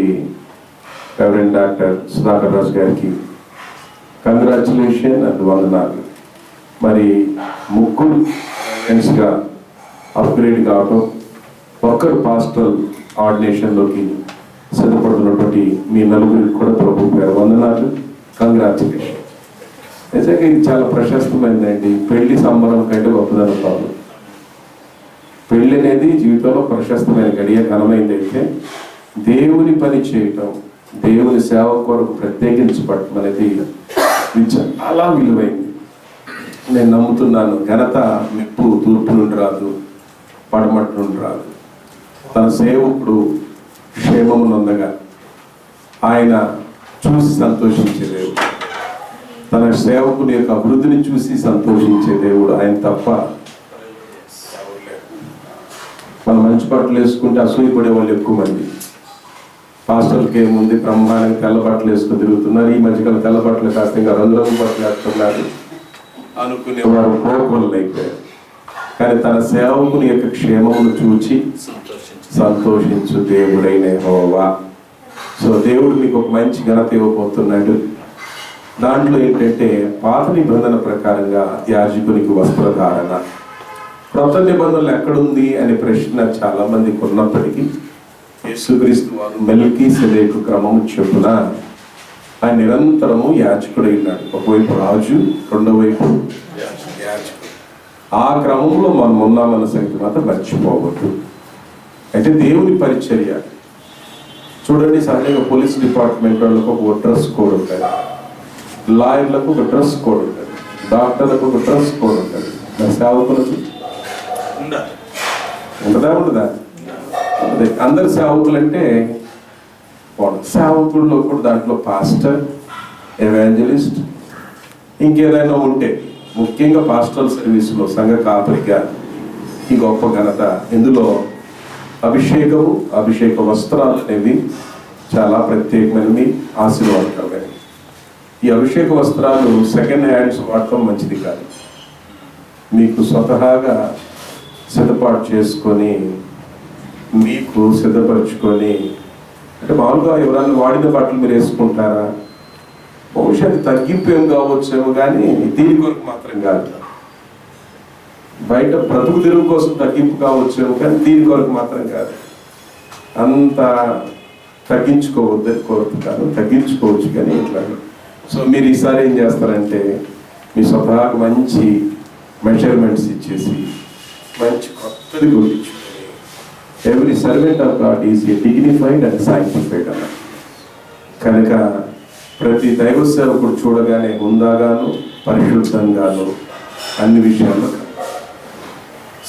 రెవరెండ్ డాక్టర్ సుధాకర్ రాజు గారికి కంగ్రాచులేషన్ అండ్ వందనాలు. మరి ముగ్గురు ఫ్రెండ్స్గా అప్గ్రేడ్ కావటం, ఒక్కరు పాస్టల్ ఆర్డినేషన్లోకి సిద్ధపడుతున్నటువంటి మీ నలుగురికి కూడా ప్రభు పేరు వందనాలు, కంగ్రాచులేషన్. నిజంగా ఇది చాలా ప్రశస్తమైందండి. పెళ్లి సంబరం కంటే గొప్పదనం కాదు. పెళ్ళి అనేది జీవితంలో ప్రశస్తమైన గడియ, ఘనమైంది. అయితే దేవుని పని చేయటం, దేవుని సేవ కొరకు ప్రత్యేకించబడటం అనేది చాలా విలువైంది. నేను నమ్ముతున్నాను, ఘనత మెప్పు తూర్పు నుండి రాదు, పడమటి నుండి రాదు. తన సేవకుడు క్షేమమునందగా ఆయన చూసి సంతోషించే దేవుడు, తన సేవకుని యొక్క అభివృద్ధిని చూసి సంతోషించే దేవుడు ఆయన తప్ప. మనం మంచి బట్టలు వేసుకుంటే అసూయపడే వాళ్ళు ఎక్కువ మంది. పాస్టర్లకి ఏముంది, బ్రహ్మాండంగా తెల్ల బట్టలు వేసుకుని తిరుగుతున్నారు. ఈ మధ్యకాలం తెల్ల బట్టలు కాస్త ఇంకా రంగురంగు బట్టలు వేస్తున్నారు అనుకునేవారు కోరుకోలు అయిపోయారు. కానీ తన సేవకుని యొక్క క్షేమమును చూచి సంతోషించు దేవుడైన యెహోవా. దేవుడు మీకు ఒక మంచి ఘనత ఇవ్వబోతున్నాడు. దాంట్లో ఏంటంటే పాత నిబంధన ప్రకారంగా యాజకునికి వస్త్రధారణ, కొత్త నిబంధనలు ఎక్కడుంది అనే ప్రశ్న చాలా మందికి ఉన్నప్పటికీ యేసుక్రీస్తు వారు మెల్కీసెదెకు క్రమము చొప్పున ఆయన నిరంతరము యాజకుడై ఉన్నాడు. ఒకవైపు రాజు, రెండో వైపు యాజకుడు. ఆ క్రమంలో మనం ఉన్నామన్న సంగతి మాత్రం మర్చిపోవద్దు. అయితే దేవుని పరిచర్య చూడండి, సహజంగా పోలీస్ డిపార్ట్మెంట్ వాళ్ళకు ఒక డ్రెస్ కోడ్ ఉంటుంది, లాయర్లకు ఒక డ్రెస్ కోడ్ ఉంటుంది, డాక్టర్లకు ఒక డ్రెస్ కోడ్ ఉంటుంది, సేవకులకు ఉండదా? అందరు సేవకులు అంటే సేవకుల్లో కూడా దాంట్లో పాస్టర్, ఎవాంజలిస్ట్, ఇంకేదైనా ఉంటే ముఖ్యంగా పాస్టల్ సర్వీస్లో సంఘ కాపరిగా ఈ గొప్ప ఘనత. ఇందులో అభిషేకము, అభిషేక వస్త్రాలు అనేవి చాలా ప్రత్యేకమైనవి, ఆశీర్వాదకరమైనవి. ఈ అభిషేక వస్త్రాలు సెకండ్ హ్యాండ్స్ వాడటం మంచిది కాదు. మీకు స్వతహాగా సిద్ధపాటు చేసుకొని, మీకు సిద్ధపరచుకొని, అంటే మామూలుగా ఎవరైనా వాడిన బట్టలు మీరు వేసుకుంటారా? బహుశా తగ్గింపు ఏం కావచ్చేమో, కానీ దీని కొరకు మాత్రం కాదు. బయట బ్రతుకు తెరువు కోసం తగ్గింపు కావచ్చేమో, కానీ దీని కొరకు మాత్రం కాదు. అంత తగ్గించుకోవద్దు కొరకు కాదు, తగ్గించుకోవచ్చు కానీ ఇట్లా. సో మీరు ఈసారి ఏం చేస్తారంటే మీ స్వతహాకు మంచి మెజర్మెంట్స్ ఇచ్చేసి మంచి కొత్తది గుర్తించుకొని, every servant of God is a dignified and sanctified అన్న. కనుక ప్రతి దైవ సేవకుడు చూడగానే ఉందాగాను, పరిశుద్ధంగాను, అన్ని విషయాల్లో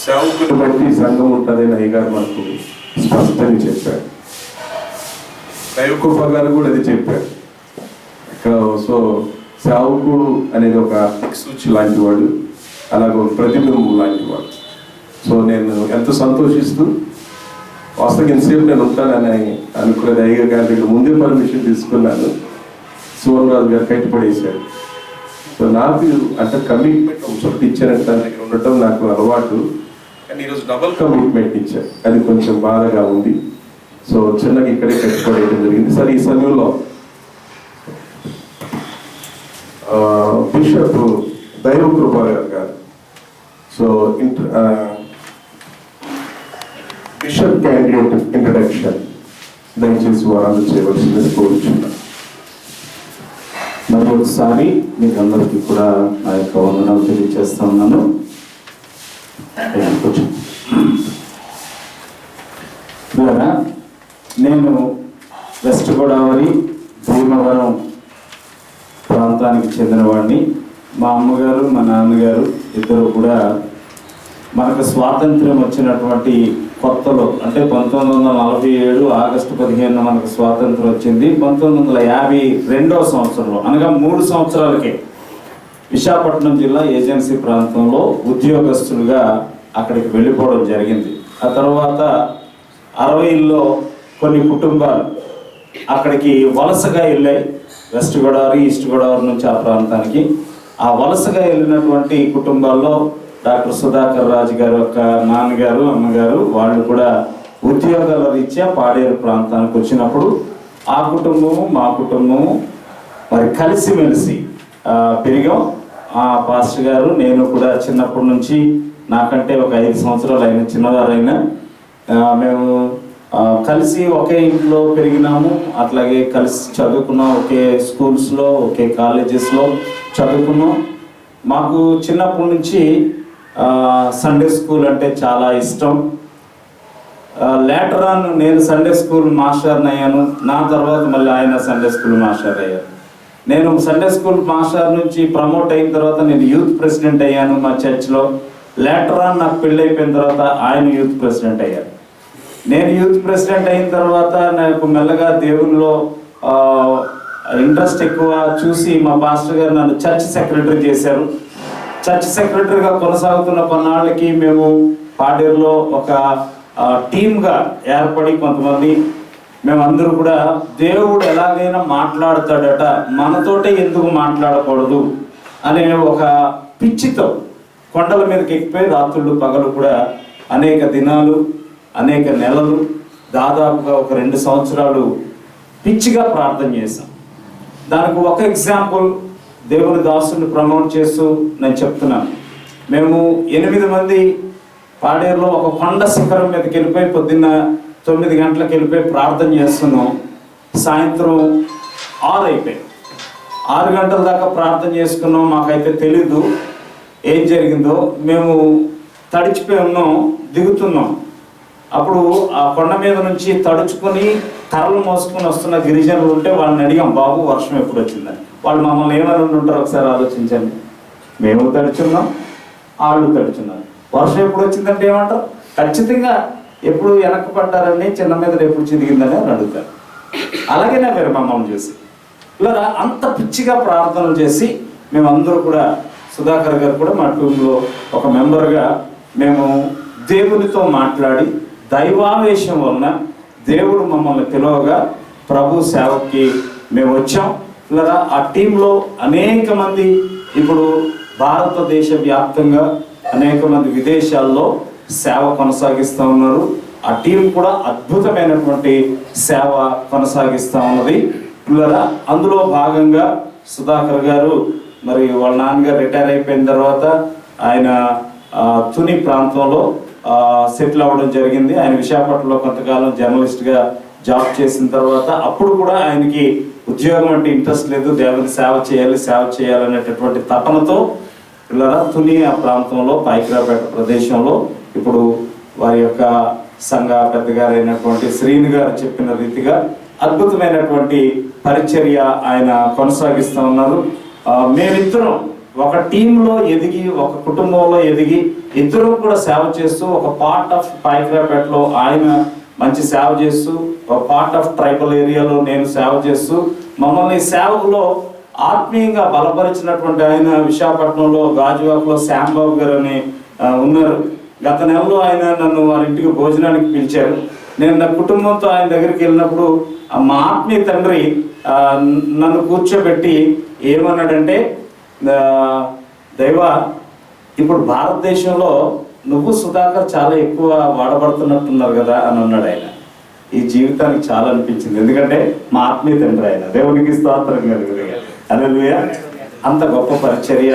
సేవకుని బట్టి సంఘం ఉంటుందని అయ్యగారు మనకు స్పష్టంగా చెప్పారు. దైవకృప గారు కూడా అది చెప్పారు. సో సేవకుడు అనేది ఒక దిక్సూచి లాంటి వాడు, అలాగే ఒక ప్రతిబింబం లాంటి వాడు. సో నేను ఎంతో సంతోషిస్తూ వాస్తవం ఎంతసేపు నేను ఉంటానని అనుకునేది. అయ్యగారి గారి దగ్గర ముందే పర్మిషన్ తీసుకున్నాను. సువర్ణ రాజు గారు కట్టిపడేశాడు. సో నాకు అంటే కమిట్మెంట్ ఒక చోట ఇచ్చారంటే దాని దగ్గర ఉండటం నాకు అలవాటు, కానీ ఈరోజు డబుల్ కమిట్మెంట్ ఇచ్చారు. అది కొంచెం బాధగా ఉంది. సో చిన్నగా ఇక్కడే కట్టిపడేయడం జరిగింది. సరే, ఈ సమయంలో బిషప్ దైవకృప గారు, సో బిషప్ క్యాండిడేట్ ఇంట్రడక్షన్ దయచేసి వారు చేయవలసిందని కోరుచున్నాను. మరి ఒకసారి మీకు అందరికీ కూడా నా యొక్క వందనాలు తెలియజేస్తా ఉన్నాను. నేను వెస్ట్ గోదావరి భీమవరం ప్రాంతానికి చెందినవాడిని. మా అమ్మగారు, మా నాన్నగారు ఇద్దరు కూడా మనకు స్వాతంత్ర్యం వచ్చినటువంటి కొత్తలో, అంటే 1947 ఆగస్టు 15 మనకు స్వాతంత్రం వచ్చింది. 1952వ సంవత్సరంలో, అనగా 3 సంవత్సరాలకే విశాఖపట్నం జిల్లా ఏజెన్సీ ప్రాంతంలో ఉద్యోగస్తులుగా అక్కడికి వెళ్ళిపోవడం జరిగింది. ఆ తర్వాత 60లో కొన్ని కుటుంబాలు అక్కడికి వలసగా వెళ్ళాయి. వెస్ట్ గోదావరి, ఈస్ట్ గోదావరి నుంచి ఆ ప్రాంతానికి. ఆ వలసగా వెళ్ళినటువంటి కుటుంబాల్లో డాక్టర్ సుధాకర్ రాజు గారు యొక్క నాన్నగారు, అమ్మగారు వాళ్ళు కూడా ఉద్యోగాల రీత్యా పాడేరు ప్రాంతానికి వచ్చినప్పుడు ఆ కుటుంబము, మా కుటుంబము మరి కలిసిమెలిసి పెరిగాం. ఆ పాస్టర్ గారు, నేను కూడా చిన్నప్పటి నుంచి, నాకంటే ఒక 5 సంవత్సరాలు అయిన చిన్నవారైనా, మేము కలిసి ఒకే ఇంట్లో పెరిగినాము. అట్లాగే కలిసి చదువుకున్నాం, ఒకే స్కూల్స్లో, ఒకే కాలేజెస్లో చదువుకున్నాం. మాకు చిన్నప్పటి నుంచి సండే స్కూల్ అంటే చాలా ఇష్టం. లేటర్ ఆన్ నేను సండే స్కూల్ మాస్టర్ని అయ్యాను. నా తర్వాత మళ్ళీ ఆయన సండే స్కూల్ మాస్టర్ అయ్యారు. నేను సండే స్కూల్ మాస్టర్ నుంచి ప్రమోట్ అయిన తర్వాత నేను యూత్ ప్రెసిడెంట్ అయ్యాను మా చర్చ్లో. లేటర్ ఆన్ నాకు పెళ్ళి అయిపోయిన తర్వాత ఆయన యూత్ ప్రెసిడెంట్ అయ్యారు. నేను యూత్ ప్రెసిడెంట్ అయిన తర్వాత నాకు మెల్లగా దేవునిలో ఇంట్రెస్ట్ ఎక్కువ చూసి మా పాస్టర్ గారు నన్ను చర్చ్ సెక్రటరీ చేశారు. చర్చ్ సెక్రటరీగా కొనసాగుతున్న కొన్నాళ్ళకి మేము పాడేరులో ఒక టీమ్గా ఏర్పడి కొంతమంది మేమందరూ కూడా దేవుడు ఎలాగైనా మాట్లాడతాడట, మనతోటే ఎందుకు మాట్లాడకూడదు అనే ఒక పిచ్చితో కొండల మీదకి ఎక్కిపోయి రాత్రులు పగలు కూడా అనేక దినాలు, అనేక నెలలు, దాదాపుగా ఒక 2 సంవత్సరాలు పిచ్చిగా ప్రార్థన చేశాం. దానికి ఒక ఎగ్జాంపుల్ దేవుని దాసుని ప్రమోట్ చేస్తూ నేను చెప్తున్నాను. మేము 8 మంది పాడేరులో ఒక కొండ శిఖరం మీదకి వెళ్ళిపోయి పొద్దున్న 9 గంటలకు వెళ్ళిపోయి ప్రార్థన చేస్తున్నాం. సాయంత్రం 6 అయిపోయింది. 6 గంటల దాకా ప్రార్థన చేసుకున్నాం. మాకైతే తెలీదు ఏం జరిగిందో. మేము తడిచిపోయి ఉన్నాం, దిగుతున్నాం. అప్పుడు ఆ కొండ మీద నుంచి తడుచుకొని కర్రలు మోసుకొని వస్తున్న గిరిజనులు ఉంటే వాళ్ళని అడిగాం, బాబు వర్షం ఎప్పుడు వచ్చిందని. వాళ్ళు మమ్మల్ని ఏమని ఉంటారు ఒకసారి ఆలోచించండి. మేము తడుచున్నాం, వాళ్ళు తడుచున్నారు. వర్షం ఎప్పుడు వచ్చిందంటే ఏమంటారు? ఖచ్చితంగా ఎప్పుడు వెనక్కి పడ్డారని, చిన్న మీద ఎప్పుడు చిదిగిందని అని అడుగుతారు. అలాగే నవ్వారు మమ్మల్ని చూసి. ఇలా అంత పిచ్చిగా ప్రార్థనలు చేసి మేమందరూ కూడా, సుధాకర్ గారు కూడా మా టీంలో ఒక మెంబర్గా మేము దేవునితో మాట్లాడి దైవావేశం వలన దేవుడు మమ్మల్ని పిలవగా ప్రభు సేవకి మేము వచ్చాం. ఇలా ఆ టీంలో అనేక మంది ఇప్పుడు భారతదేశ వ్యాప్తంగా అనేక మంది విదేశాల్లో సేవ కొనసాగిస్తూ ఉన్నారు. ఆ టీం కూడా అద్భుతమైనటువంటి సేవ కొనసాగిస్తూ ఉన్నది. ఇలా అందులో భాగంగా సుధాకర్ గారు మరి వాళ్ళ నాన్నగారు రిటైర్ అయిపోయిన తర్వాత ఆయన తుని ప్రాంతంలో సెటిల్ అవ్వడం జరిగింది. ఆయన విశాఖపట్నంలో కొంతకాలం జర్నలిస్ట్గా జాబ్ చేసిన తర్వాత అప్పుడు కూడా ఆయనకి ఉద్యోగం అంటే ఇంట్రెస్ట్ లేదు, దేవుని సేవ చేయాలనేటటువంటి తపనతో ఇలా తుని ఆ ప్రాంతంలో పాయికిరాపేట ప్రదేశంలో ఇప్పుడు వారి యొక్క సంఘ పెద్దగారైనటువంటి శ్రీని గారు చెప్పిన రీతిగా అద్భుతమైనటువంటి పరిచర్య ఆయన కొనసాగిస్తూ ఉన్నారు. మేమిద్దరం ఒక టీంలో ఎదిగి, ఒక కుటుంబంలో ఎదిగి, ఇద్దరు కూడా సేవ చేస్తూ, ఒక పార్ట్ ఆఫ్ పాయికిరాపేటలో ఆయన మంచి సేవ చేస్తూ, ఒక పార్ట్ ఆఫ్ ట్రైబల్ ఏరియాలో నేను సేవ చేస్తూ, మమ్మల్ని సేవకులో ఆత్మీయంగా బలపరిచినటువంటి ఆయన విశాఖపట్నంలో గాజువాకలో శ్యాంబాబు గారు అని ఉన్నారు. గత నెలలో ఆయన నన్ను వారి ఇంటికి భోజనానికి పిలిచారు. నేను నా కుటుంబంతో ఆయన దగ్గరికి వెళ్ళినప్పుడు మా ఆత్మీయ తండ్రి నన్ను కూర్చోబెట్టి ఏమన్నాడంటే, దైవ, ఇప్పుడు భారతదేశంలో నువ్వు సుధాకర్ చాలా ఎక్కువ వాడబడుతున్నట్టున్నారు కదా అని అన్నాడు ఆయన. ఈ జీవితానికి చాలా అనిపించింది, ఎందుకంటే మా ఆత్మీయ తండ్రి ఆయన. దేవునికి స్తోత్రం కలుగునుగాక. హల్లెలూయా. అంత గొప్ప పరిచర్య.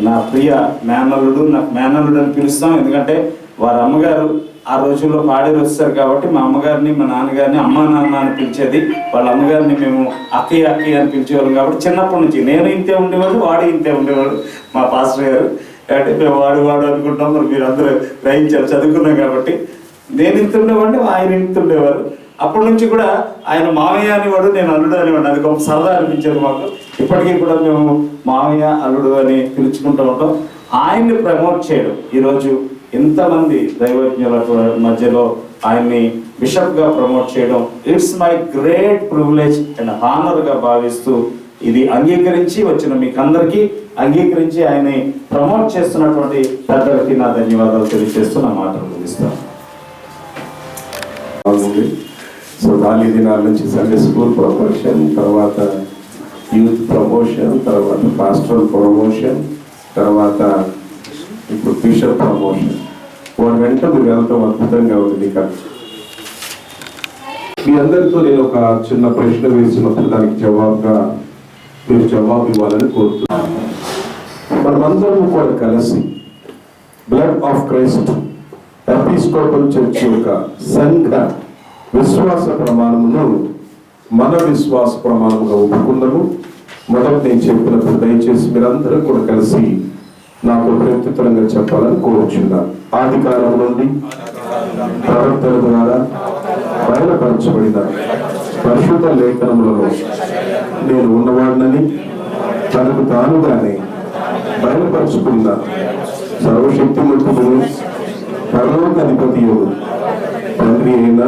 నా ప్రియ మేనల్లుడు, నాకు మేనల్లుడు అని పిలుస్తాం, ఎందుకంటే వారి అమ్మగారు ఆ రోజుల్లో పాడేరు వచ్చారు కాబట్టి మా అమ్మగారిని మా నాన్నగారిని అమ్మ నాన్న అని పిలిచేది. వాళ్ళ అమ్మగారిని మేము అక్కయ్య అని పిలిచేవాళ్ళం. కాబట్టి చిన్నప్పటి నుంచి నేను ఇంతే ఉండేవాడు, వాడు ఇంతే ఉండేవాడు. మా పాస్టర్ గారు అంటే మేము వాడు అనుకుంటాం, మరి మీరు అందరూ గ్రహించారు, చదువుకున్నాం కాబట్టి. నేను ఇంత ఉండేవాడిని, ఆయన ఇంత ఉండేవారు. అప్పటి నుంచి కూడా ఆయన మామయ్య అనేవాడు, నేను అల్లుడు అనేవాడు. అది గొప్ప సరదా అనిపించేది మాకు. ఇప్పటికీ కూడా మేము మామయ్య అల్లుడు అని పిలుచుకుంటూ ఉంటాం. ఆయన్ని ప్రమోట్ చేయడం, ఈరోజు ఎంతమంది దైవజ్ఞుల మధ్యలో ఆయన్ని బిషప్గా ప్రమోట్ చేయడం, it's my great privilege and హానర్గా భావిస్తూ, ఇది అంగీకరించి వచ్చిన మీకు అందరికీ అంగీకరించి ఆయన్ని ప్రమోట్ చేస్తున్నటువంటి పెద్దలకి నా ధన్యవాదాలు తెలియజేస్తూ నా మాటలు ముగిస్తాను. సో ఖాళీ దినాల నుంచి సండే స్కూల్ ప్రమోషన్, తర్వాత యూత్ ప్రమోషన్, తర్వాత పాస్టరల్ ప్రమోషన్, తర్వాత ఇప్పుడు బిషప్ ప్రమోషన్. వారి వెంట మీరు వెళ్ళటం అద్భుతంగా ఉంది. మీ అందరితో నేను ఒక చిన్న ప్రశ్న వేసినప్పుడు దానికి జవాబుగా మీరు జవాబు ఇవ్వాలని కోరుతున్నాను. మనమందరం కూడా కలిసి blood of Christ episcopal church యొక్క సంఘ విశ్వాస ప్రమాణమును మన విశ్వాస ప్రమాణముగా ఒప్పుకుందాము. మొదట నేను చెప్పినప్పుడు దయచేసి మీరందరూ కూడా కలిసి నాకు ప్రత్యుత్తరంగా చెప్పాలని కోరుచున్నాను. ఆది కాలం నుండి ప్రవర్తన ద్వారా బయలుపరచబడిన పరిశుద్ధ లేఖనములలో నేను ఉన్నవాడినని తనకు తానుగానే బయలుపరుచుకున్న సర్వశక్తిమంతుడు పరలోక అధిపతియు తండ్రి అయిన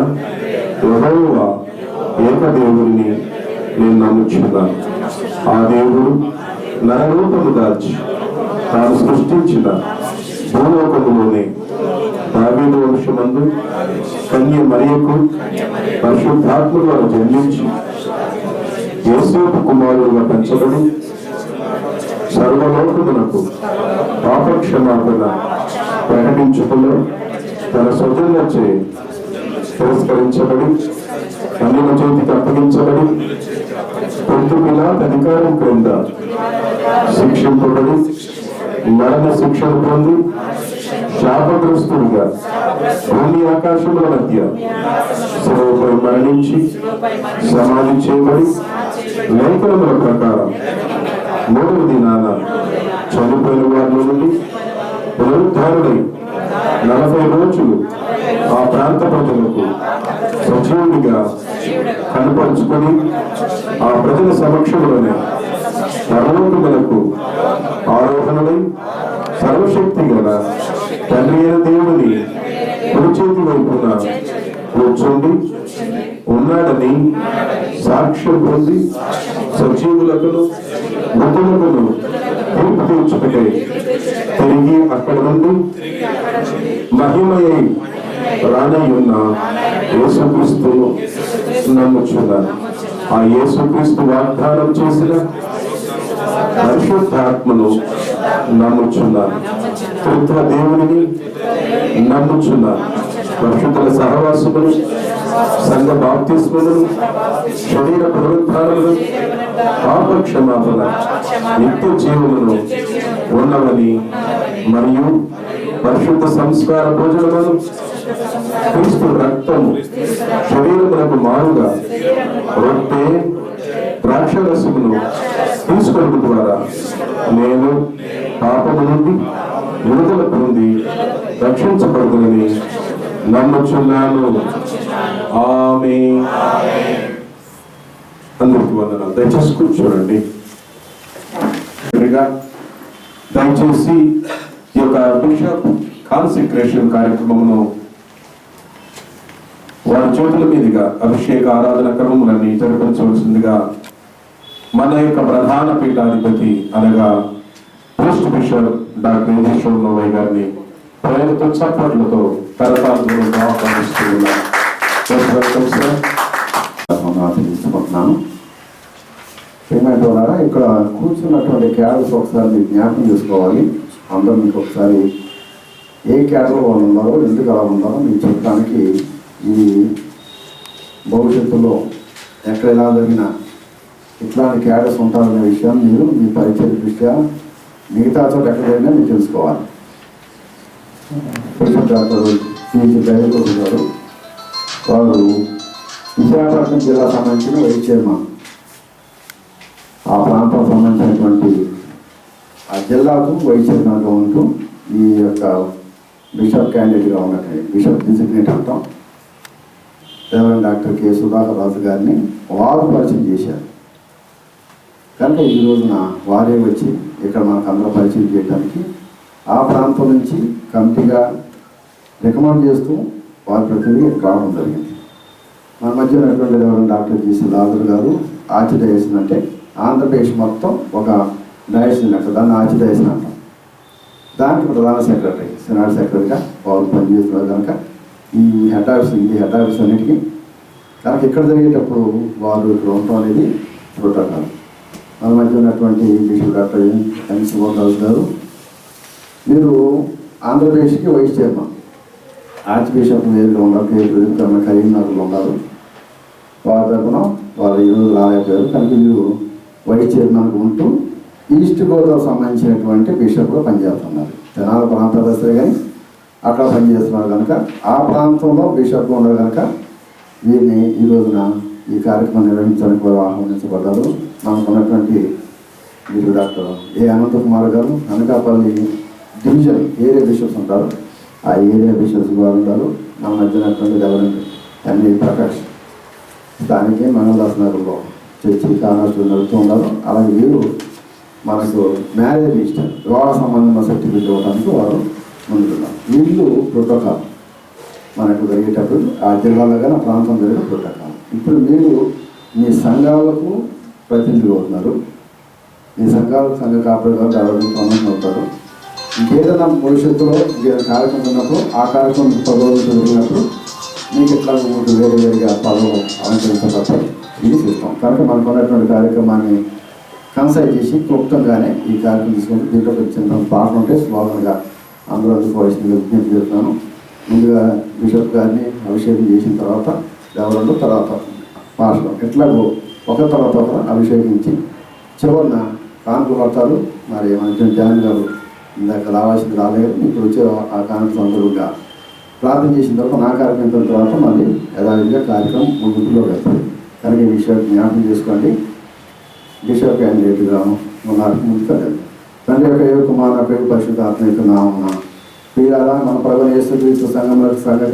యెహోవా ఏకదేవుడిని నేను నమ్ముచున్నాను. ఆ దేవుడు నరరూపము దాల్చి తాను సృష్టించిన భూలోకములోనే దావీదు వంశమందు కన్య మరియకు పరిశుద్ధాత్మ ద్వారా జన్మించి యోసేపు కుమారుడుగా పెంచబడి సర్వలోకమునకు పాపక్షమాపణ ప్రకటించుకుని తన స్వజనులచే తిరస్కరించబడి అన్యుల చేతికి అప్పగించబడి పొంతు పిలాతు అధికారం క్రింద శిక్షింపబడి మరణ శిక్షను పొంది శాపగ్రస్తుడిగా భూమి ఆకాశముల మధ్య శిలువపై మరణించి సమాధి చేయబడి లేఖనముల ప్రకారం 3వ దినాన చనిపోయిన వారిలో నుండి పునరుద్ధారుడై 40 రోజులు ఆ ప్రాంత ప్రజలకు సజీవుడిగా కనపరుచుకొని ఆ ప్రజల సమక్షంలోనే పరలోకములకు ఆరోహణలై సర్వశక్తి గల తండ్రి అయిన దేవుని కుడి చేతి వైపున కూర్చుండి ఉన్నాడని సాక్ష్యం పొంది సజీవులకును మృతులకును తీర్పు తీర్చుటకై తిరిగి అక్కడ నుండి మహిమయై రానయ్యున్న యేసుక్రీస్తును నమ్ముచున్నాను. ఆ యేసుక్రీస్తు వాగ్దానం చేసిన పరిశుద్ధాత్మను నమ్ముచున్నాను. త్రిత్వ దేవునిని నమ్ముచున్నాను. పరిశుద్ధుల సహవాసమును, సంఘ బాప్తిస్మమును, శరీర పునరుద్ధారమును, పాప క్షమాపణ, నిత్య జీవమును ఉన్నవని మరియు పరిశుద్ధ సంస్కార భోజనమును, క్రీస్తు రక్తము శరీరమునకు మారుగా రొట్టె ద్రాక్షరసమును తీసుకోవడం ద్వారా నేను పాపము నుండి విడుదల పొంది రక్షించబడుతుందని నమ్ముచున్నాను. ఆమేన్. అందరికీ వందనాలు. దయచేసి కూర్చోండి. దయచేసి ఈ యొక్క బిషప్ కాన్సెక్రేషన్ కార్యక్రమమును వారి చేతుల మీదుగా అభిషేక ఆరాధన క్రమములన్నీ జరిపించవలసిందిగా మన యొక్క ప్రధాన పీఠాధిపతి అనగా పోస్ట్ బిషప్ డాక్టర్ యజేశ్వర్ నోవయ్య గారిని ప్రజలతో చప్పట్లతో కరతాళంతో ఆహ్వానిస్తూ ఉన్నాను. ఏమైనా ఇక్కడ కూర్చున్నటువంటి క్యాడర్స్ ఒకసారి మీరు జ్ఞాపకం చేసుకోవాలి. అందరూ మీకు ఒకసారి ఏ క్యాడర్లో వాళ్ళు ఉన్నారో, ఎందుకు అలా ఉన్నారో మీకు చెప్పడానికి ఇది భవిష్యత్తులో ఎక్కడ ఎలా జరిగినా ఇట్లాంటి క్యాడర్స్ ఉంటారనే విషయం మీరు మీ పరిచయ దృష్ట్యా మిగతా చోట ఎక్కడైనా మీరు తెలుసుకోవాలి. డాక్టర్ సిజి దైవకుడు గారు వారు విశాఖపట్నం జిల్లా సంబంధించిన వైస్ చైర్మన్. ఆ ప్రాంతం సంబంధించినటువంటి ఆ జిల్లాకు వైస్ చైర్మన్గా ఉంటూ ఈ యొక్క బిషప్ క్యాండిడేట్గా ఉన్నట్టు బిషప్ డిజిగ్నేట్ అంటాం రెవరెండ్ డాక్టర్ కె సుధాకర్ రాజు గారిని వారు పరిచయం చేశారు. కనుక ఈ రోజున వారే వచ్చి ఇక్కడ మనకు అందరూ పరిచయం చేయడానికి ఆ ప్రాంతం నుంచి కమిటీగా రికమెండ్ చేస్తూ వారి ప్రతినిధి రావడం జరిగింది. మన మధ్య ఉన్నటువంటి రెవరెండ్ డాక్టర్ జిసి లాజర్ గారు ఆర్చిడయాసిస్ అంటే ఆంధ్రప్రదేశ్ మొత్తం ఒక డయాసిస్ లెక్క, దాన్ని ఆర్చిడయాసిస్ అంటాం. దానికి ప్రధాన సెక్రటరీ, సెనాట్ సెక్రటరీగా వారు పనిచేస్తున్నారు. కనుక ఈ హెడ్ ఆఫీస్ అన్నిటికీ కనుక ఇక్కడ జరిగేటప్పుడు వారు ఇక్కడ ఉండటం అనేది ప్రోటోకాల్. మన మధ్య ఉన్నటువంటి బిషప్ డాక్టర్ ఎన్ సుభాష్ గారు, మీరు ఆంధ్రప్రదేశ్కి వైస్ చైర్మన్. ఆర్చ్ బిషప్ వేరుగా ఉన్నారు, కరీంనగర్లో ఉన్నారు. వారి తరఫున వారు ఈరోజు రాలేకపోయారు. కనుక మీరు వైస్ చైర్మన్గా ఉంటూ ఈస్ట్ గోదావరి సంబంధించినటువంటి బిషప్గా పనిచేస్తున్నారు. తెనాలి ప్రాంతదర్శి కానీ అక్కడ పనిచేస్తున్నారు. కనుక ఆ ప్రాంతంలో బిషప్గా ఉన్నారు. కనుక వీరిని ఈ రోజున ఈ కార్యక్రమం నిర్వహించడానికి వారు ఆహ్వానించబడ్డారు. మనకు ఉన్నటువంటి మీరు డాక్టర్ ఏ అనంతకుమార్ గారు అనకాపల్లి డివిజన్ ఏరియా బిషప్స్ ఉంటారు. ఆ ఏరియా బిషప్స్ వారు ఉంటారు. మన మధ్యనటువంటి రెవరెండ్ ఎన్ఏ ప్రకాష్ స్థానిక మంగళదాస్ నగర్లో చర్చి కానర్స్ నడుపుతూ ఉన్నారు. అలాగే వీరు మనకు మ్యారేజ్ రిజిస్టర్ వివాహ సంబంధంలో సర్టిఫికేట్ ఇవ్వడానికి వారు ముందుకున్నారు. వీళ్ళు ప్రోటోకాల్ మనకు జరిగేటప్పుడు ఆ జిల్లాలో కానీ ఆ ప్రాంతం జరిగిన ప్రోటోకాల్. ఇప్పుడు మీరు మీ సంఘాలకు ప్రతినిధులు అవుతున్నారు. మీ సంఘాలకు సంఘ కాపరిగా ఎవరికి సంబంధం అవుతారు. ఇంకేదైనా భవిష్యత్తులో ఇంకేదైనా కార్యక్రమం ఉన్నప్పుడు ఆ కార్యక్రమం 10 రోజులు జరిగినప్పుడు మీకు ఇట్లా వేరే వేరుగా పదవులు అలంకరించబడతాయి. ఇది సిస్టమ్. కనుక మనకు ఉన్నటువంటి కార్యక్రమాన్ని కన్సల్ట్ చేసి క్లుప్తంగానే ఈ కార్యక్రమం తీసుకుంటే దీంట్లో చిన్న పాట ఉంటే స్లోగన్గా అందరూ అందుకోవాల్సింది విజ్ఞప్తి చేస్తున్నాను. ముందుగా బిషప్ గారిని అభిషేకం చేసిన తర్వాత ఎవరు తర్వాత పాటలు ఎట్లాగో ఒక తర్వాత ఒక అభిషేకించి చివరిన కానుక పడతారు. మరి మన జాన్ గారు ఇందాక రావాల్సింది రాలేదు, ఇప్పుడు వచ్చే ఆ కాన్ఫరెన్స్ అందరూగా ప్రార్థన చేసిన తర్వాత నా కార్యక్రమం తర్వాత మళ్ళీ యథావిధిగా కార్యక్రమం ముగింపులో వెళ్తాం. కనుక ఈ విషయాన్ని జ్ఞాపకం చేసుకోండి. బిషప్ క్యాండిడేట్గా ఉన్నారు ముందుకు వెళ్ళండి. తండ్రి యొక్క ఏ కుమార పేరు పరిశుద్ధ ఆత్మ యొక్క నామమున ప్రియులారా, మన ప్రభువైన యేసుక్రీస్తు సంఘ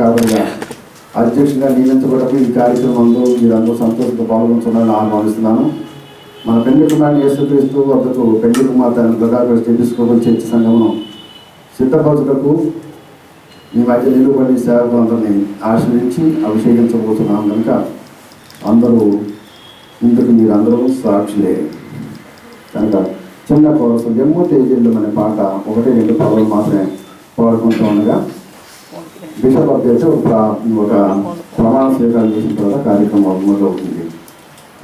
కారణంగా అధ్యక్షుడిగా నియమించబడకు ఈ కార్యక్రమంలో మీరందరూ సంతోషంతో పాల్గొంటున్నారని ఆహ్వానిస్తున్నాను. మన పెళ్లి కుమారుని యేసుక్రీస్తు వద్దకు పెళ్లి కుమార్తె బ్రదర్ ఎపిస్కోపల్ చర్చ్ సంఘమును సిద్ధపరచుటకు మీ మధ్య నిలువబడి సేవకులందరినీ ఆశ్రయించి అభిషేకించబోతున్నాం. కనుక అందరూ ఇందుకు మీరందరూ సాక్షులే. కనుక చిన్న కోసం జమ్ము తేజీలు అనే పాట 1-2 పదాలు మాత్రమే పాడుకుంటూ ఉండగా బిషప్ అభ్యర్థి ఒక ప్రమాణ స్వీకారం చేసిన తర్వాత కార్యక్రమం మొదలవుతుంది.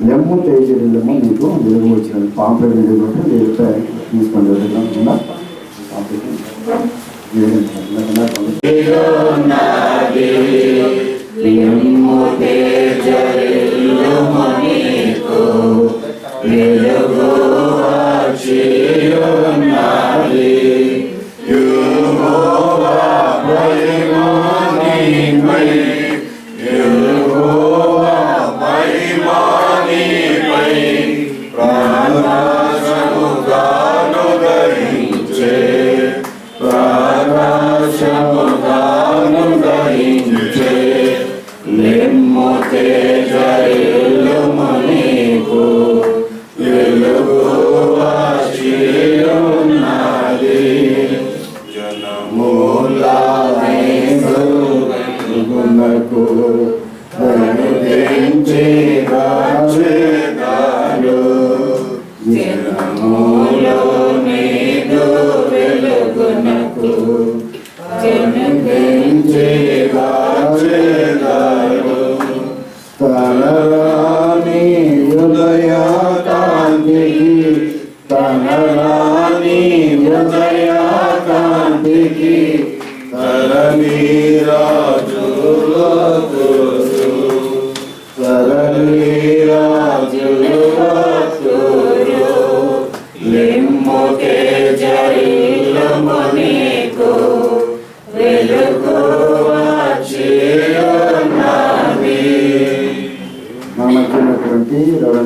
లెమ్ము తేజీలెమ్ము మీకు వెలుగు వచ్చిన పాంప్లెట్ వెలుగుంటే వెలుగుతా తీసుకొని వెళ్తున్నా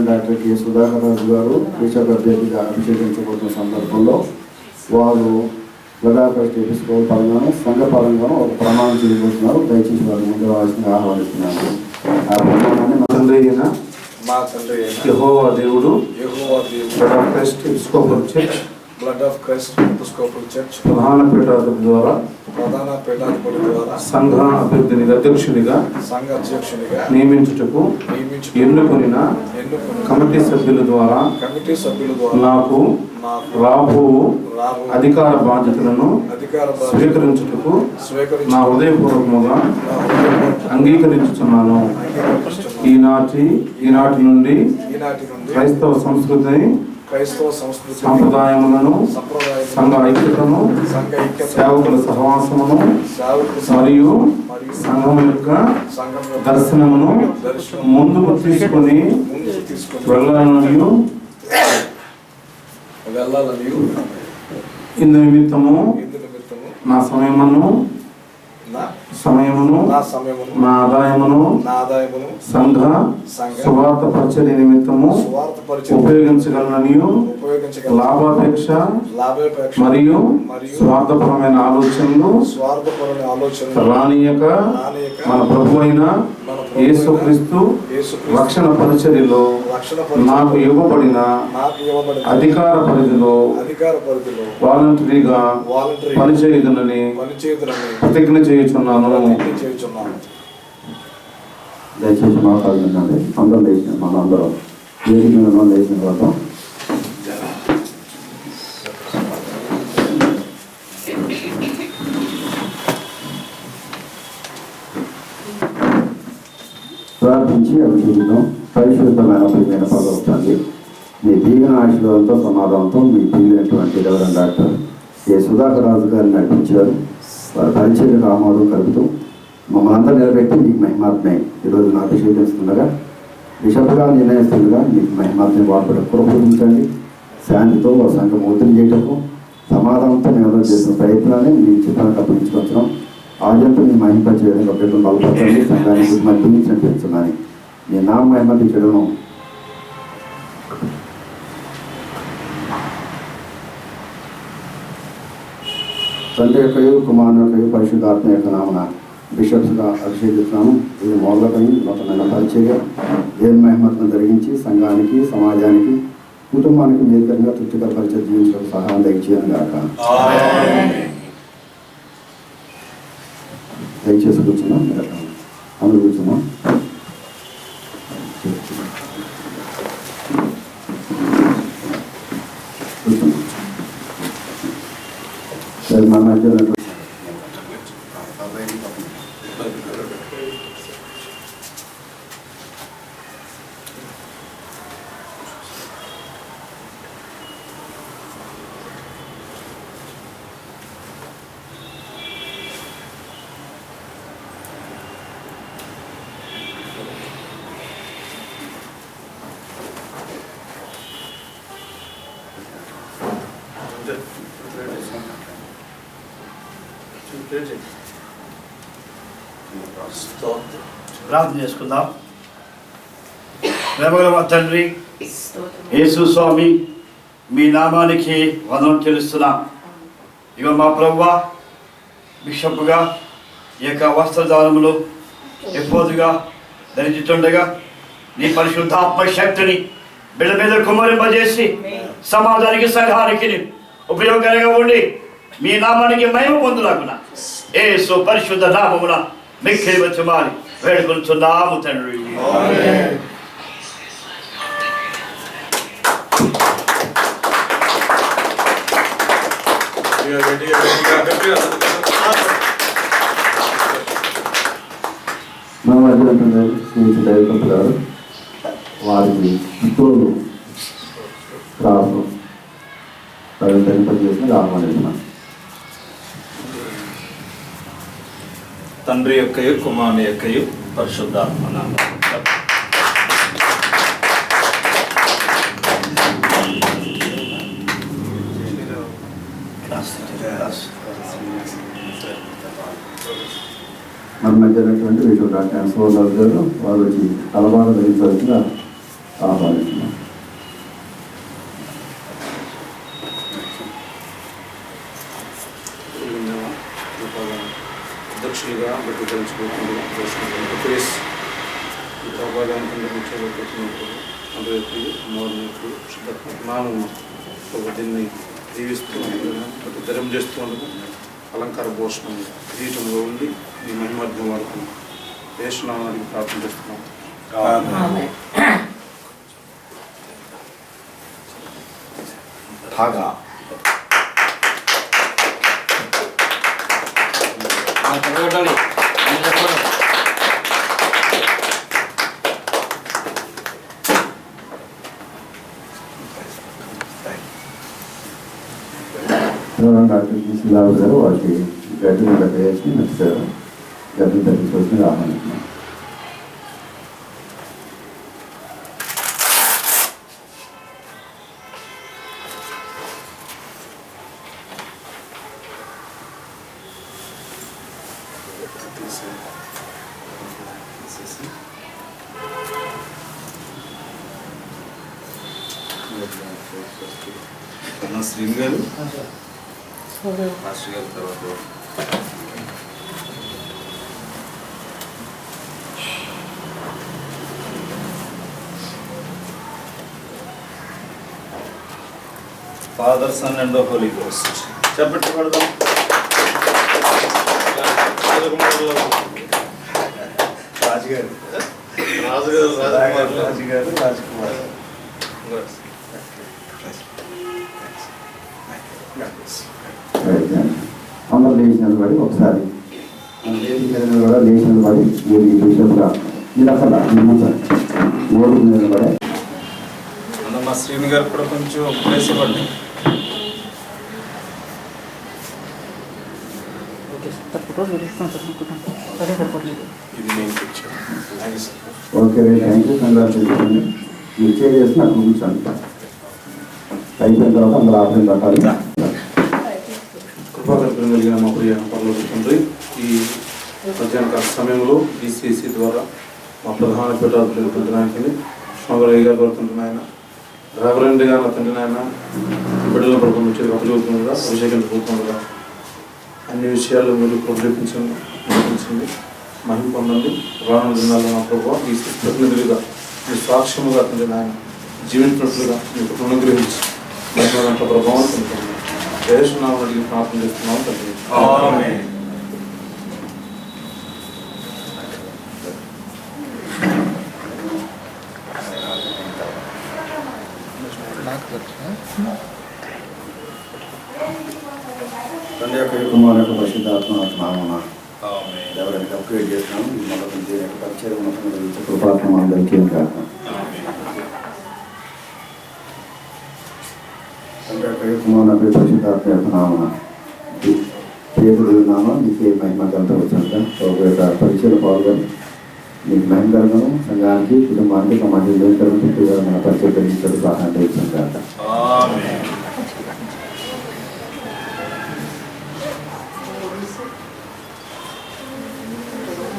డాక్టర్ కె సుధాకర్ రాజు గారు బిషప్ అభ్యర్థిగా అభిషేకించబోతున్న సందర్భంలో వారు లడాఫెస్ట్ ఎపిస్కోపల్ పరంగాను సంఘ పరంగాను ఒక ప్రమాణం చేయబోతున్నారు. దయచేసి వారు ముందు రావాల్సిందిగా ఆహ్వానిస్తున్నాను. ఆ ప్రమాణాన్ని మా తండ్రి యెహోవా దేవుడు లడాఫెస్ట్ episcopal church blood of Christ episcopal church ప్రధాన పీఠాధిపతి ద్వారా సంఘ అభ్యర్థిని అధ్యక్షునిగా నియమించుటకు ఎన్నుకొనిన కమిటీ సభ్యుల ద్వారా నాకు రాబో అధికార బాధ్యతలను స్వీకరించుటకు నా హృదయపూర్వకముగా అంగీకరించుచున్నాను. ఈనాటి నుండి క్రైస్తవ సంస్కృతిని సంప్రదాయములను సంఘ ఐక్యతను సేవకుల సహవాసమును మరియు సంఘం యొక్క దర్శనమును ముందుకు తీసుకొని వెళ్ళాలని ఇందు నిమిత్తము నా సమయమును నా ఆదాయమును సంఘ సువార్త పరిచర్య నిమిత్తము ఉపయోగించగలనని లాభాపేక్ష మరియు స్వార్థపరమైన ఆలోచనలు రానియక మన ప్రభు అయిన యేసుక్రీస్తు రక్షణ పరిచర్యలో నాకు ఇవ్వబడిన అధికార పరిధిలో వాలంటరీగా పనిచేయుదునని ప్రతిజ్ఞ చేయుచున్నాను. దయచేసి మాట్లాడుతుందండి. అందరూ లేచిన మనందరం వేదిక లేచిన తర్వాత ప్రార్థించి అభిషేకం పరిశుద్ధమైన ప్రియమైన పదవుతుంది. మీ దీవెన ఆశీర్వాదంతో సమాధానంతో మీ ప్రియులైనటువంటి రెవరెండ్ డాక్టర్ కె సుధాకర్ రాజు గారిని నడిపించారు. వారి పరిచర్యకు ఆమోదం కలుపుతూ మమ్మల్ని అంతా నిలబెట్టి మీకు మహిమాత్మే ఈరోజు నాకు అభిషేకిస్తుండగా బిషప్గా నిర్ణయిస్తుండగా మీకు మహిమాత్మే వాడుపడ కృపించండి. శాంతితో సంఘం ఒత్తిడి చేయటకు సమాధానంతో మేము చేసిన ప్రయత్నాన్ని మీ చిత్రానికి అప్పగించుకొచ్చాం. ఆద్యంతో మీ మహింపరిచే విధంగా బిడ్డలు బలపరచండి, సంఘానికి మధ్య చంపించున్నాను. మీ నామ మహింపరించడం తండ్రి యొక్కయు కుమారుని యొక్కయు పరిశుద్ధాత్మ యొక్క నామన బిషప్స్గా అభిషేకిస్తున్నాము. ఇది మొదలకని నూతనమైన పరిచర్య దేవుని మహిమను జరిగించి సంఘానికి, సమాజానికి, కుటుంబానికి మేలుకరంగా తృప్తికర పరిచయం జీవించడం సహాయం దయచేయను గాక. దయచేసి కూర్చున్నాం, అందరూ కూర్చున్నాం. మన మధ్య ప్రార్థన చేసుకుందాం. ప్రేమగల మా తండ్రి యేసు స్వామి, మీ నామానికి వందనం చెల్లిస్తున్నాం. ఇక మా ప్రభువా, బిషప్గా ఈ యొక్క వస్త్రదానములు ఎప్పుడుగా ధరించుతుండగా నీ పరిశుద్ధాత్మ శక్తిని బిడ్డ మీద కుమ్మరింపజేసి సమాజానికి, సంఘానికి ఉపయోగకరంగా ఉండి మీ నామానికి మహిమ పొందులాగున యేసు పరిశుద్ధ నామమున మిక్కిలి వచ్చి మారి వేడుకొంచున్నాము తండ్రి. మన మధ్య స్నేహితులు దైవకం గారు వారికి చిత్తూరు రాసు పనిచేసిన ఆహ్వానిస్తున్నాను. తండ్రి యొక్కయు కుమారుని యొక్కయు పరిశుద్ధాత్మ నామమున. మన మధ్య ఉన్నటువంటి వీటి డాక్టర్ సోదరు గారు వారు వచ్చి తలబాటు ధరించవలసిన ఆహ్వానిస్తున్నాం. అధ్యక్షులుగా బట్టి తెలుసుకోకుండా క్రిస్ దీన్ని జీవిస్తూ ధరం చేస్తూ ఉండదు అలంకార భూషణం జీవితంలో ఉండి ఈ మహిమార్థం వరకు వేషనామానికి ప్రార్థన చేస్తున్నాం. డాక్టర్ శ్రీరావు గారు వారికి గడ్డలు వేసి నచ్చారు. గడ్డలు తగ్గించవలసిన ఆహ్వానిస్తున్నాం. శ్రీని గారు మాస్టర్ గారు తర్వాత father, son and holy ghost. చెప్పండి పడదాం. రాజుగారు రాజకుమార్. అందరూ లేచిన పడి ఒకసారి కూడా లేచిన పడి మీరు బిషప్గా మీరు అసలు ఓటు నిలబడే మా శ్రీని గారు కూడా కొంచెం ప్లేస్ ఇవ్వండి. Okay, thank you. కంగ్రాచులేషన్. మీరు చేసి నాకు కూర్చోండి. అయిపోయిన తర్వాత అందరూ ఆఫ్లైన్ పెట్టాలి. కృపణ కలిగిన మా ప్రియ పరలోక తండ్రి, ఈ మధ్యాహ్న సమయంలో DCC ద్వారా మా ప్రధాన పీఠాధిపతులు నాయకుని శోభరయ్య గారు కోరుతుంటున్న ఆయన రెవరెండ్ గా నా తండ్రి నాయన బిడ్డల ప్రభుత్వం వచ్చేది అభివృద్ధిగా అభిషేకించబోతుండగా అన్ని విషయాలు మీరు ప్రోత్సహించండి, మహిమ పొందండి. రానున్న దినాల్లో నా ప్రభావ ఈ ప్రతినిధులుగా మీ సాక్ష్యముగా తండ్రి నాయన జీవించినట్లుగా మీకు అనుగ్రహించి మహిళంత ప్రభావం పొందుతుంది. యేసునామములో అడిగి ప్రార్థన చేస్తున్నాం తండ్రి. ఆమేన్. తండ్రి యొక్క కుమారు యొక్క పరిశుద్ధాత్మ నామమున ఎవరైనా అప్గ్రేడ్ చేస్తున్నాం ఈ మొదటి నుంచి పరిచయం ఉన్నటువంటి కృపాత్మ అందరికీ కాక. తండ్రి యొక్క కుమారు యొక్క పరిశుద్ధాత్మ యొక్క నామమున పేరు నామ నీకే మహిమ కలుగుతుందా ఒక పరిచయం పాల్గొని మీకు మహిమ కలగను సంఘానికి కుటుంబానికి సమాజంలో కలుగుతుందిగా మన పరిచయం కలిగించడం సహాయం చేస్తాం కాక.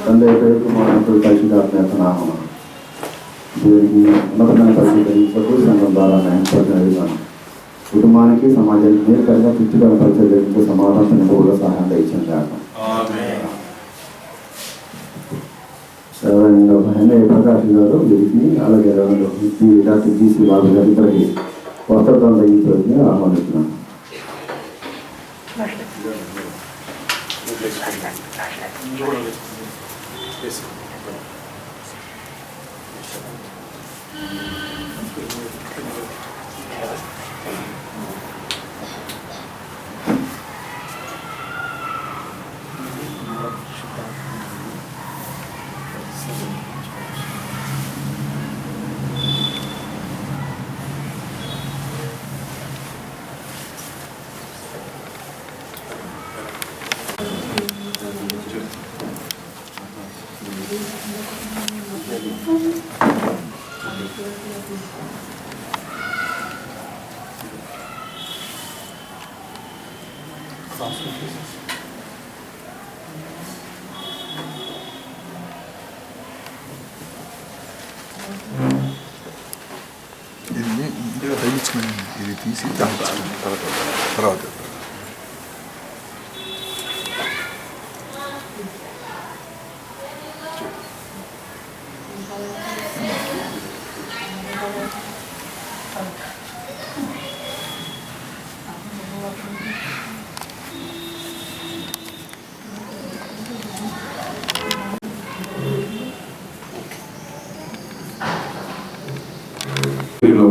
తండ్రి యొక్క కుమారుడు పరిశుద్ధాత్మ యొక్క నామమున దేవునికి ఉన్నతమైన పరిశుద్ధ సంఘం ద్వారా న్యాయపడిన కుటుంబానికి సమాజానికి నేర్కరంగా తృప్తికర పరిచయం సమాధానం కూడా సహాయం ఇచ్చింది కాక. ప్రకాశ్ గారు వీరికి అలాగే డాక్టర్ GC బాబు గారు ఇద్దరికి వస్త్రదానం తగ్గించవలసింది ఆహ్వానిస్తున్నాను. ఇది తీసి తర్వాత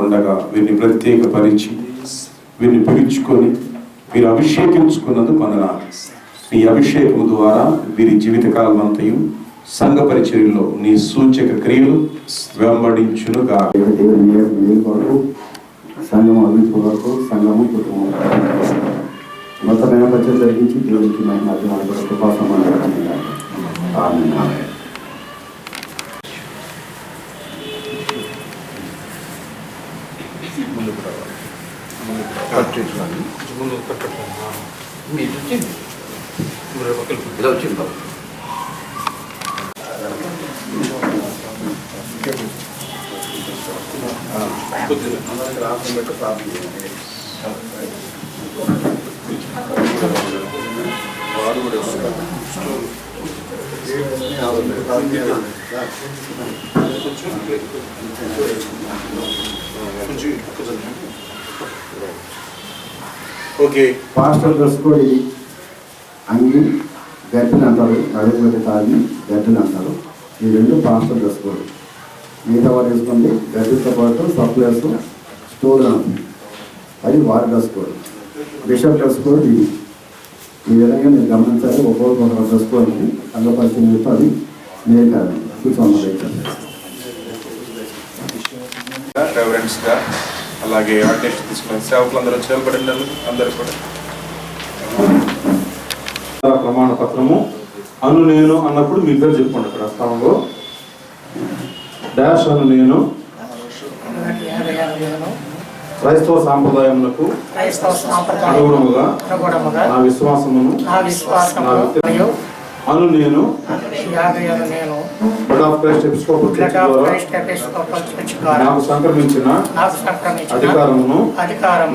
ఉండగా వీరిని ప్రత్యేకపరిచి వీరిని పిలుచుకొని వీరు అభిషేకించుకున్నందుకు వందనాలు. ఈ అభిషేకం ద్వారా వీరి జీవితకాలం అంతయు సంఘ పరిచర్యలో నీ సూచక క్రియలు వెంబడించునుగా. సంఘం అభివృద్ధి వరకు సంఘము కుటుంబం మొత్తమైన పరిచయం జరిగించి దేవునికి మహిమ కృపా సమాధానం. ముందుకు రావాలి, ముందు కట్టడం మీరు వచ్చింది ఇలా వచ్చింది బాబు. వాడు కూడా ఓకే. పాస్టర్ డ్రెస్ కోడ్ ఇది అంగి గడ్డలు అంటారు, అడుగుపెట్టి తాగి గడ్డలు అంటారు. ఈ రెండు పాస్టర్ డ్రెస్ కోడ్. మిగతా వారు వేసుకోండి గడ్డలతో పాటు సప్లైస్ స్టోర్ ఉంటుంది, అది వారి dress code. Bishop dress code ఇది. ఈ విధంగా మీరు గమనించాలి. ఒక్కొక్క డ్రెస్ కోడ్ని సంఘపరిచయం చెప్తే అది మీరు కాదు కూర్చోండి. రెవరెన్స్గా అలాగే ఆర్డినేషన్ తీసుకున్న సేవకులందరూ చేపబడిన అందరూ కూడా ప్రమాణ పత్రము అను నేను అన్నప్పుడు మీ పేరు చెప్పుకోండి. అక్కడ స్థలంలో డాష్ అను నేను క్రైస్తవ సాంప్రదాయములకు అనుగుణముగా నా విశ్వాసమును మరియు అను నేను bed of Christ episcopal church ద్వారా నాకు సంక్రమించిన అధికారమును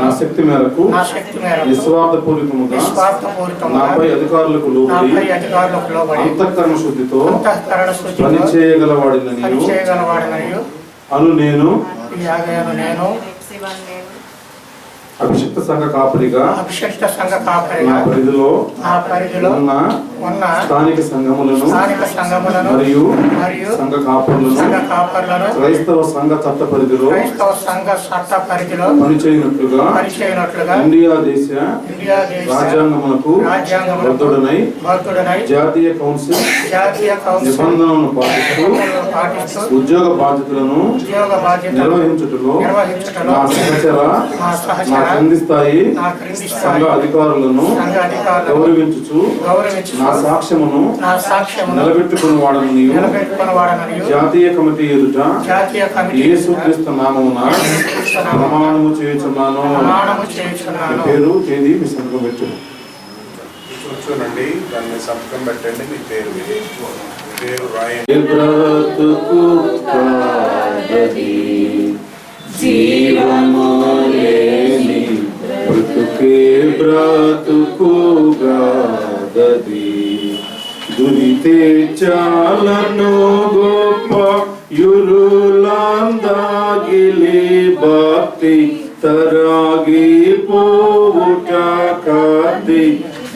నా శక్తి మేరకు నిస్వార్థపూరితముగా నాపై అధికారులకు లోబడి అంతఃకరణ శుద్ధితో పని చేయగలవాడిననియు అను నేను అభిషిక్త సంఘ కాపరిగా నా పరిధిలో ఉన్న స్థానిక సంఘములను మరియు సంఘ కాపరులను క్రైస్తవ సంఘ చట్ట పరిధిలో పనిచేయనట్లుగా ఇండియా దేశ రాజ్యాంగమునకు బద్ధుడనై జాతీయ కౌన్సిల్ నిబంధనలను పాటిస్తూ ఉద్యోగ బాధ్యతలను నిర్వహించుటలో నా సహచర నా క్రింది స్థాయి సంఘ అధికారులను గౌరవించుచు నా సాక్ష్యమును నిలబెట్టుకుని వాడనని జాతీయ కమిటీ ఎదుట యేసుక్రీస్తు నామమున ప్రమాణము చేయుచున్నాను. మీ పేరు తేదీ మీ సంతకం పెట్టండి. కూర్చోనండి, దాన్ని సంతకం పెట్టండి. మీ పేరు రాయండి. జీవము లేని బ్రతుకే బ్రతుకుగాదది దురితే చాలను గొప్ప యురులందాగిలి భక్తి తరాగి పోవుట కది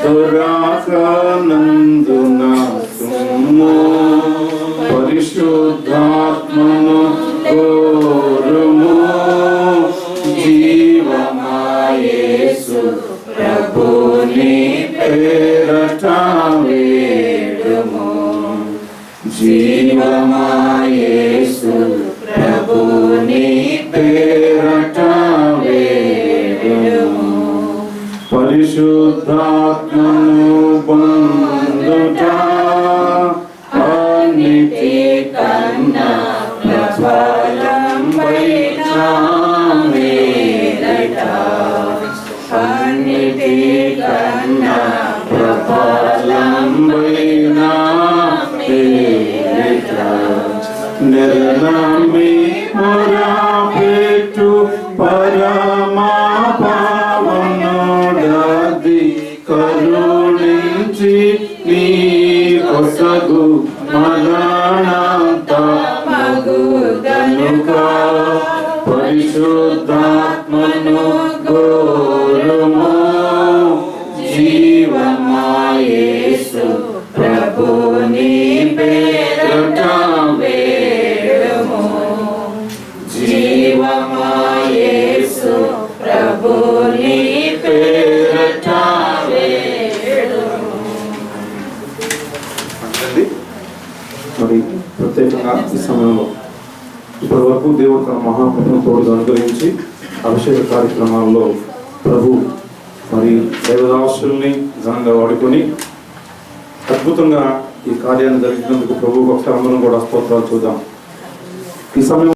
దొరాకనందున సుమ్ము పరిశుద్ధాత్మను కోరుము జీవమాయేసు ప్రభుని పేరట వేడుము జీవమాయేసు ప్రభుని పేరట వేడుము పరిశుద్ధాత్మను పొందుట అన్నిటి కన్నా అన్నిటి కన్నా ప్రఫలంబైన నిర్ణమి మొరపెట్టు పరమా పావనుడది కరుణించి నీ కొసగు మరణంత మగుదనుక పరిశుద్ధాత్మను గోరుము జీవమాయేసు ప్రభుని పేరట వేడుము జీవమాయేసు ప్రభుని పేరట వేడుము. మరి ప్రత్యేకంగా ఈ సమయంలో ఇప్పటి వరకు దేవుడు తన మహాకృపను తోడుగా అనుగ్రహించి అభిషేక కార్యక్రమాల్లో ప్రభు మరి దేవదాసుల్ని ఘనంగా వాడుకొని అద్భుతంగా ఈ కార్యాన్ని జరిగినందుకు ప్రభువుకు ఒకసారి అందరం కూడా స్తోత్రాలు చూద్దాం. ఈ సమయం